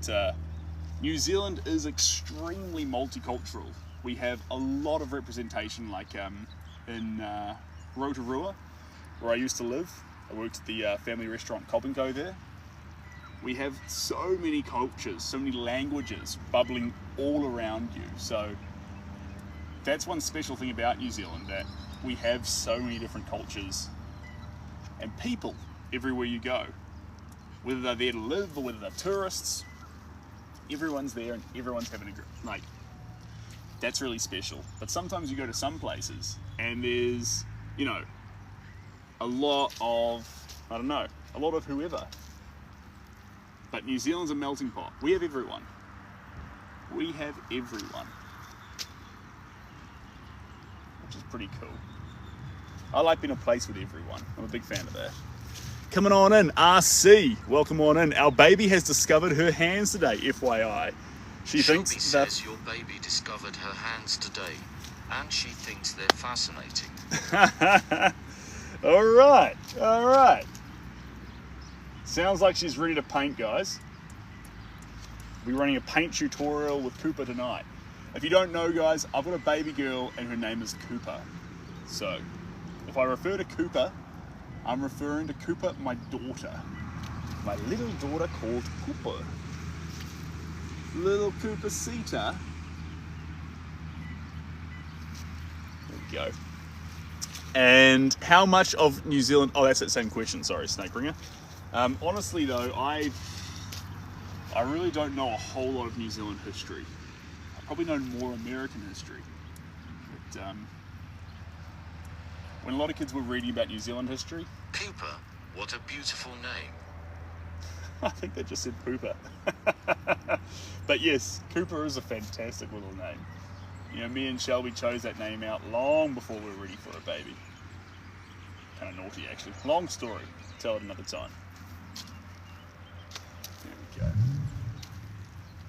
New Zealand is extremely multicultural. We have a lot of representation, like in Rotorua, where I used to live. I worked at the family restaurant Cobb & Co there. We have so many cultures, so many languages bubbling all around you. So that's one special thing about New Zealand, that we have so many different cultures and people everywhere you go. Whether they're there to live or whether they're tourists, everyone's there and everyone's having a good, like, that's really special. But sometimes you go to some places and there's, you know, a lot of, I don't know, a lot of whoever. But New Zealand's a melting pot. We have everyone. We have everyone. Which is pretty cool. I like being a place with everyone. I'm a big fan of that. Coming on in, RC. Welcome on in. Our baby has discovered her hands today, FYI. She Shelby thinks says your baby discovered her hands today, and she thinks they're fascinating. All right. Sounds like she's ready to paint, guys. We're running a paint tutorial with Cooper tonight. If you don't know, guys, I've got a baby girl and her name is Cooper. So, if I refer to Cooper, I'm referring to Cooper, my daughter. My little daughter called Cooper. Little Cooper Sita. There we go. And how much of New Zealand... Oh, that's that same question. Sorry, Snake Ringer. Honestly, though, I really don't know a whole lot of New Zealand history. I probably know more American history. But when a lot of kids were reading about New Zealand history... Cooper, what a beautiful name. I think they just said Pooper. But yes, Cooper is a fantastic little name. You know, me and Shelby chose that name out long before we were ready for a baby. Kind of naughty, actually. Long story. Tell it another time. There we go.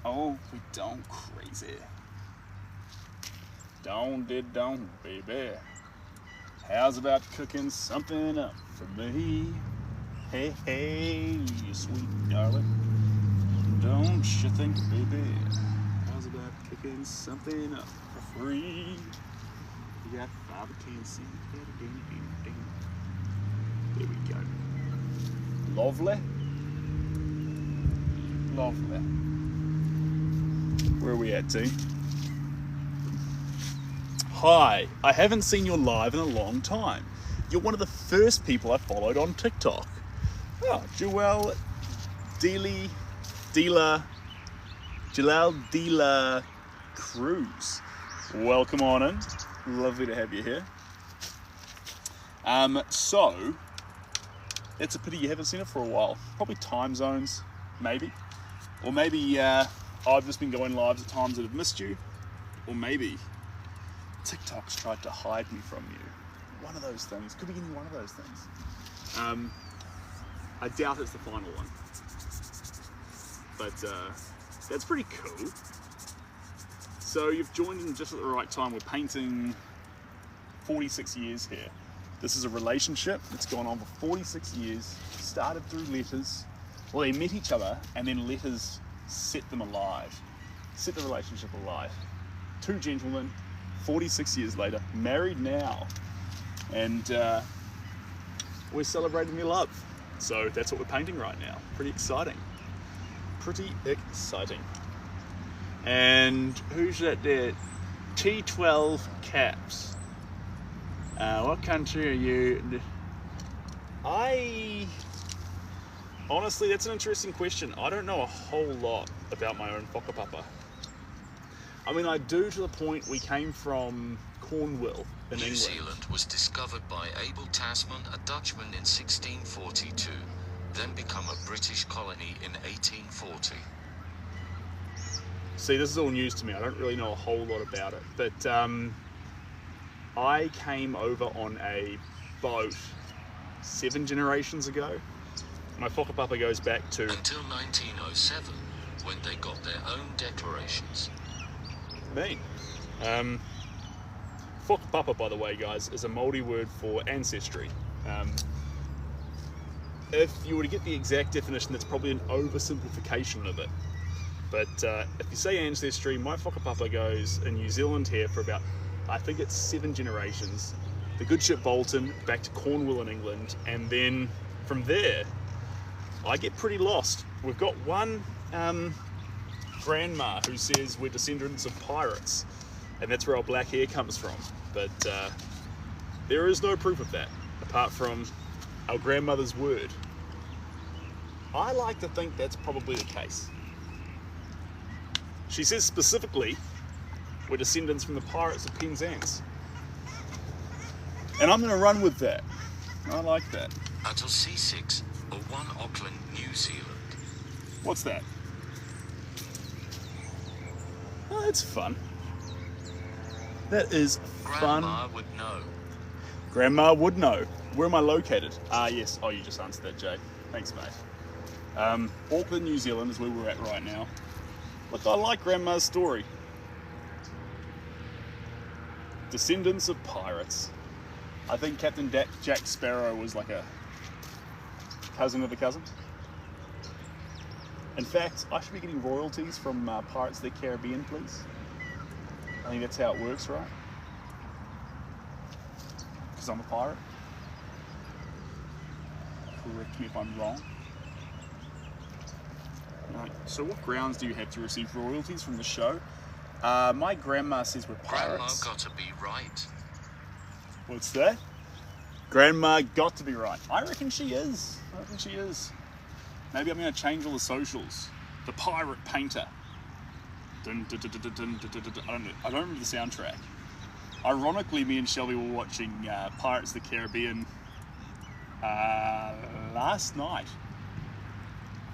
Oh, we don't crazy. Don't, baby. How's about cooking something up for me? Hey, you sweet darling. Don't you think, baby? How's about cooking something up for free? You got 5 or 10 cents. There we go. Lovely. Where are we at, team? Hi, I haven't seen you live in a long time. You're one of the first people I followed on TikTok. Oh, Joelle Dealer Cruz. Welcome on in. Lovely to have you here. So, it's a pity you haven't seen it for a while. Probably time zones, maybe. Or maybe I've just been going lives at times that have missed you. Or maybe TikTok's tried to hide me from you. One of those things. Could be any one of those things. I doubt it's the final one. But that's pretty cool. So you've joined in just at the right time. We're painting 46 years here. This is a relationship that's gone on for 46 years. Started through letters. Well, they met each other and then letters set them alive. Set the relationship alive. 2 gentlemen, 46 years later, married now. And we're celebrating their love. So that's what we're painting right now. Pretty exciting. And who's that there? T12 Caps. What country are you? Honestly, that's an interesting question. I don't know a whole lot about my own whakapapa. I mean, I do to the point we came from Cornwall in England. New Zealand was discovered by Abel Tasman, a Dutchman, in 1642, then become a British colony in 1840. See, this is all news to me. I don't really know a whole lot about it, but I came over on a boat 7 generations ago. My whakapapa goes back to... Until 1907, when they got their own declarations. Whakapapa, by the way, guys, is a Māori word for ancestry. If you were to get the exact definition, that's probably an oversimplification of it. But if you say ancestry, my whakapapa goes in New Zealand here for about, I think it's 7 generations. The good ship Bolton, back to Cornwall in England, and then from there, I get pretty lost. We've got one grandma who says we're descendants of pirates, and that's where our black hair comes from. But there is no proof of that, apart from our grandmother's word. I like to think that's probably the case. She says specifically, we're descendants from the pirates of Penzance. And I'm going to run with that. I like that. Until C6, or 1 Auckland, New Zealand. What's that? Oh, that's fun. That is fun. Grandma would know. Grandma would know. Where am I located? Ah, yes. Oh, you just answered that, Jay. Thanks, mate. Auckland, New Zealand is where we're at right now. Look, I like Grandma's story. Descendants of pirates. I think Captain Jack Sparrow was like a cousin of a cousin. In fact, I should be getting royalties from Pirates of the Caribbean, please. I think that's how it works, right? Because I'm a pirate. Correct me if I'm wrong. Right, so what grounds do you have to receive royalties from the show? My grandma says we're pirates. Grandma got to be right. What's that? Grandma got to be right. I reckon she is. Maybe I'm going to change all the socials. The Pirate Painter. Dun, dun, dun, dun, dun, dun, dun, dun, dun. I don't remember the soundtrack. Ironically, me and Shelby were watching Pirates of the Caribbean last night.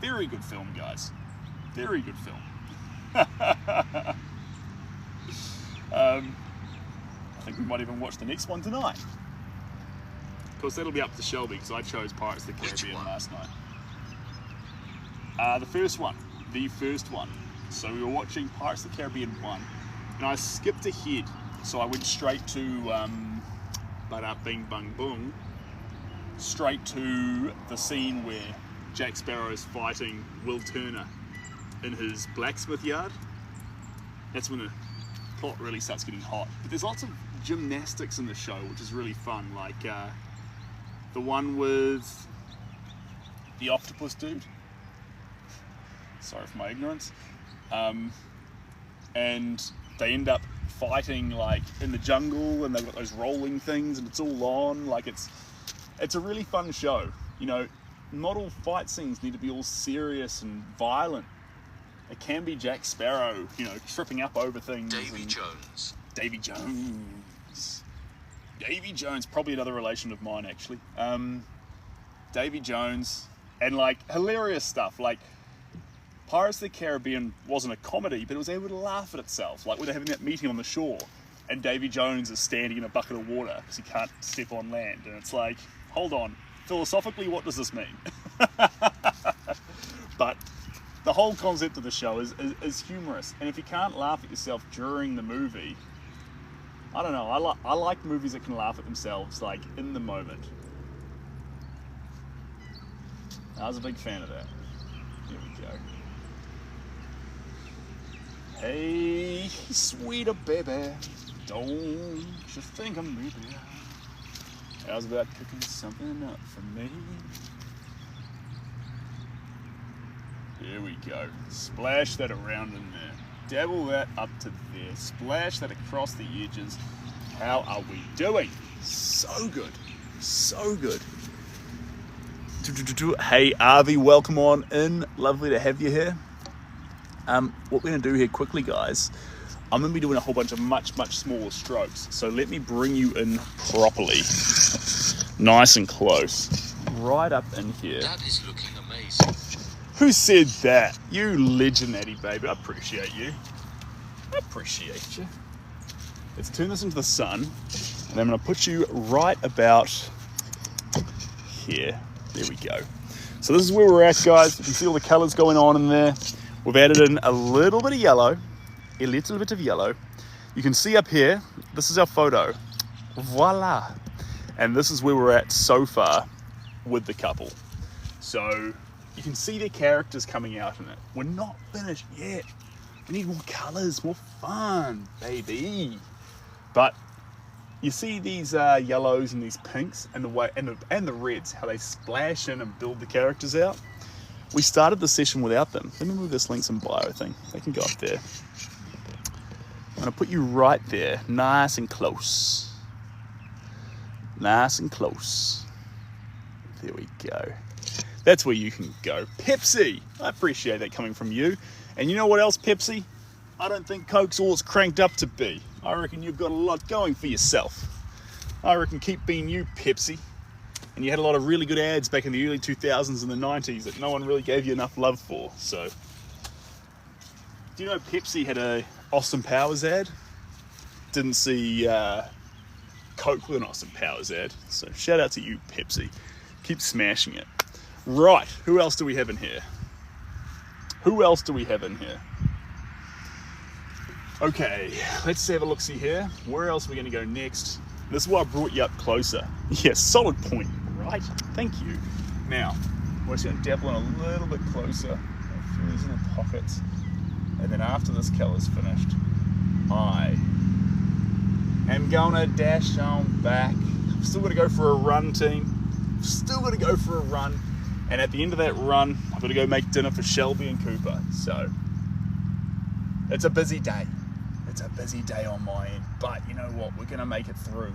Very good film, guys. Very good film. I think we might even watch the next one tonight. Of course, that'll be up to Shelby because I chose Pirates of the Caribbean last night. The first one. So we were watching Pirates of the Caribbean 1, and I skipped ahead. So I went straight to Bada Bing Bang Boom, straight to the scene where Jack Sparrow is fighting Will Turner in his blacksmith yard. That's when the plot really starts getting hot. But there's lots of gymnastics in the show, which is really fun. Like the one with the octopus dude. Sorry for my ignorance. And they end up fighting like in the jungle, and they've got those rolling things, and it's all on. Like it's a really fun show. You know, not all fight scenes need to be all serious and violent. It can be Jack Sparrow, you know, tripping up over things. Davy Jones. Davy Jones, probably another relation of mine actually. Davy Jones, and like hilarious stuff. Like Pirates of the Caribbean wasn't a comedy, but it was able to laugh at itself. Like when they're having that meeting on the shore, and Davy Jones is standing in a bucket of water because he can't step on land, and it's like, hold on, philosophically, what does this mean? But the whole concept of the show is humorous, and if you can't laugh at yourself during the movie, I don't know. I like movies that can laugh at themselves, like in the moment. I was a big fan of that. Here we go. Hey, sweeter baby, don't you think I'm maybe? How's about cooking something up for me? Here we go. Splash that around in there. Dabble that up to there. Splash that across the edges. How are we doing? So good. So good. Hey, Avi, welcome on in. Lovely to have you here. What we're going to do here quickly, guys, I'm going to be doing a whole bunch of much smaller strokes. So let me bring you in properly. Nice and close. Right up in here. That is looking amazing. Who said that? You legend, Eddie, baby. I appreciate you. I appreciate you. Let's turn this into the sun. And I'm going to put you right about here. There we go. So this is where we're at, guys. You can see all the colours going on in there. We've added in a little bit of yellow. A little bit of yellow. You can see up here, this is our photo. Voila. And this is where we're at so far with the couple. So you can see their characters coming out in it. We're not finished yet. We need more colours, more fun, baby. But you see these yellows and these pinks and the reds, how they splash in and build the characters out. We started the session without them. Let me move this links and bio thing. They can go up there. I'm going to put you right there, nice and close. Nice and close. There we go. That's where you can go. Pepsi! I appreciate that coming from you. And you know what else, Pepsi? I don't think Coke's all it's cranked up to be. I reckon you've got a lot going for yourself. I reckon keep being you, Pepsi. And you had a lot of really good ads back in the early 2000s and the 90s that no one really gave you enough love for. So, do you know Pepsi had a Austin Powers ad? Didn't see Coke with an Austin Powers ad. So shout out to you, Pepsi. Keep smashing it. Right, who else do we have in here? Okay, let's have a look-see here. Where else are we going to go next? This is why I brought you up closer. Yes, solid point, right? Thank you. Now, we're just going to dabble in a little bit closer. A few of these little pockets. And then after this colour's finished, I am going to dash on back. I'm still going to go for a run, team. And at the end of that run, I've got to go make dinner for Shelby and Cooper. So, it's a busy day. It's a busy day on my end. But you know what? We're going to make it through.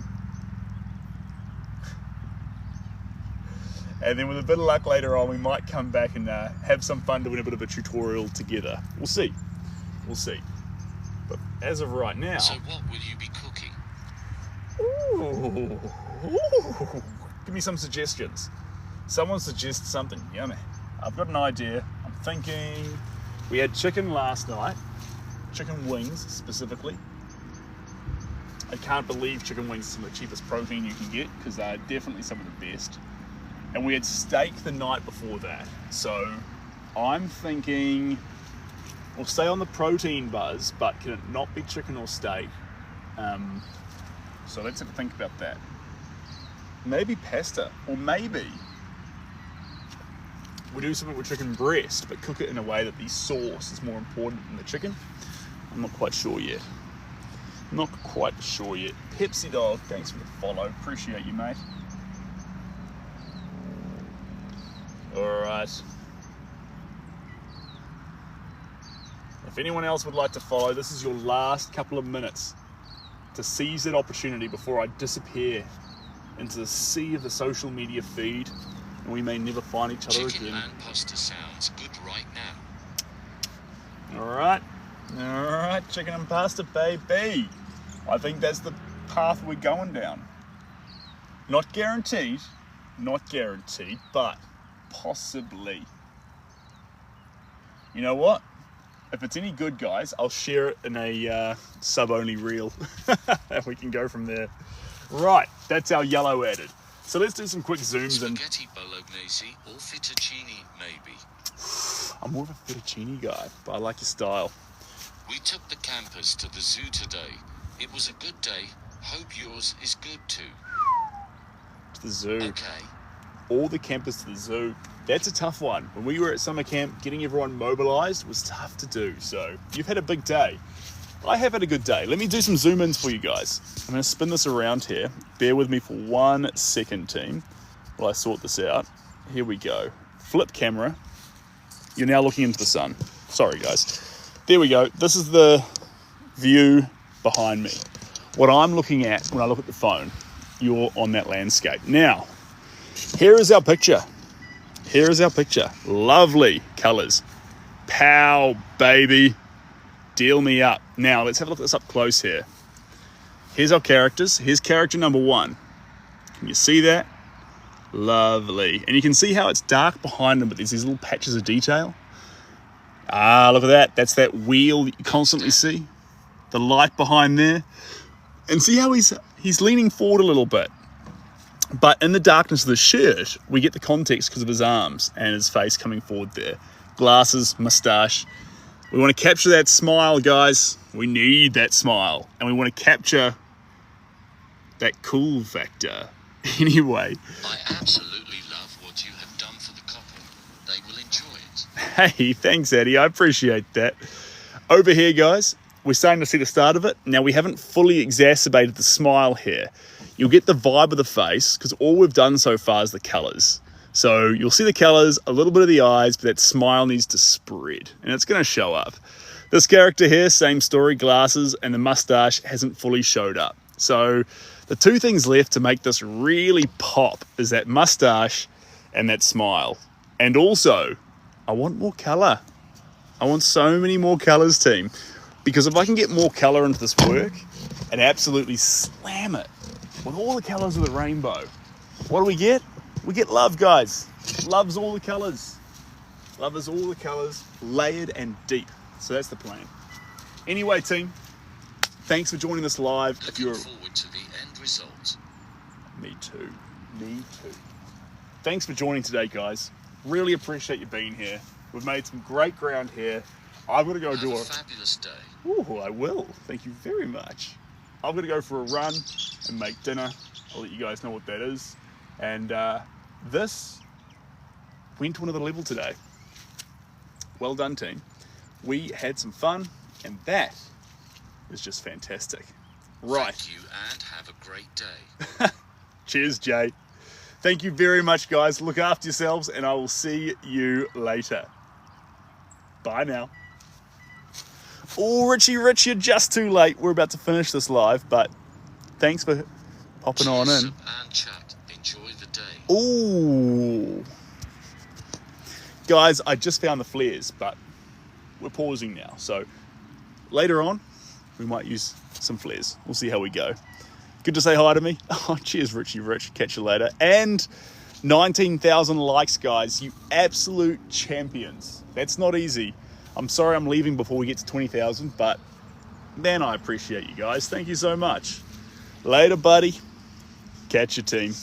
And then with a bit of luck later on, we might come back and have some fun doing a bit of a tutorial together. We'll see. But as of right now... So what will you be cooking? Ooh. Give me some suggestions. Someone suggest something. Yummy. I've got an idea. I'm thinking... We had chicken last night. Chicken wings, specifically. I can't believe chicken wings are some of the cheapest protein you can get, because they're definitely some of the best. And we had steak the night before that. So I'm thinking we'll stay on the protein buzz, but can it not be chicken or steak? So let's have a think about that. Maybe pasta, or maybe we do something with chicken breast, but cook it in a way that the sauce is more important than the chicken. I'm not quite sure yet. Pepsi Dog, thanks for the follow. Appreciate you, mate. Alright. If anyone else would like to follow, this is your last couple of minutes to seize that opportunity before I disappear into the sea of the social media feed and we may never find each other Chicken again. and pasta sounds good right now. Alright, chicken and pasta, baby. I think that's the path we're going down. Not guaranteed, but possibly. You know what? If it's any good, guys, I'll share it in a sub-only reel. And we can go from there. Right, that's our yellow added. So let's do some quick zooms in. Spaghetti bolognese or fettuccine, maybe. I'm more of a fettuccine guy, but I like your style. We took the campers to the zoo today. It was a good day. Hope yours is good too. To the zoo. Okay. All the campers to the zoo. That's a tough one. When we were at summer camp, getting everyone mobilized was tough to do. So you've had a big day. I have had a good day. Let me do some zoom ins for you guys. I'm going to spin this around here. Bear with me for 1 second, team, while I sort this out. Here we go. Flip camera. You're now looking into the sun. Sorry, guys. There we go. This is the view behind me. What I'm looking at when I look at the phone, you're on that landscape. Now, here is our picture. Lovely colours. Pow, baby. Deal me up. Now, let's have a look at this up close here. Here's our characters. Here's character number 1. Can you see that? Lovely. And you can see how it's dark behind them, but there's these little patches of detail. Ah, look at that. That's that wheel that you constantly see. The light behind there. And see how he's leaning forward a little bit. But in the darkness of the shirt, we get the context because of his arms and his face coming forward there. Glasses, moustache. We want to capture that smile, guys. We need that smile. And we want to capture that cool factor. Anyway. I absolutely love what you have done for the couple. They will enjoy it. Hey, thanks, Eddie. I appreciate that. Over here, guys, we're starting to see the start of it. Now, we haven't fully exacerbated the smile here. You'll get the vibe of the face because all we've done so far is the colours. So you'll see the colours, a little bit of the eyes, but that smile needs to spread and it's going to show up. This character here, same story, glasses, and the mustache hasn't fully showed up. So the two things left to make this really pop is that mustache and that smile. And also, I want more colour. I want so many more colours, team. Because if I can get more colour into this work and absolutely slam it with all the colours of the rainbow, what do we get? We get love, guys. Love's all the colours. Love is all the colours, layered and deep. So that's the plan. Anyway, team, thanks for joining us live. If Looking you're forward to the end result. Me too. Me too. Thanks for joining today, guys. Really appreciate you being here. We've made some great ground here. I've got to go do Have a fabulous day. Ooh, I will. Thank you very much. I'm going to go for a run and make dinner. I'll let you guys know what that is. And this went to another level today. Well done, team. We had some fun, and that is just fantastic. Right. Thank you and have a great day. Cheers, Jay. Thank you very much, guys. Look after yourselves, and I will see you later. Bye now. Oh, Richie, you're just too late. We're about to finish this live, but thanks for hopping on in. And chat. Enjoy the day. Ooh. Guys, I just found the flares, but we're pausing now. So later on, we might use some flares. We'll see how we go. Good to say hi to me. Oh, cheers, Richie Rich. Catch you later. And 19,000 likes, guys. You absolute champions. That's not easy. I'm sorry I'm leaving before we get to 20,000, but man, I appreciate you guys. Thank you so much. Later, buddy. Catch you, team.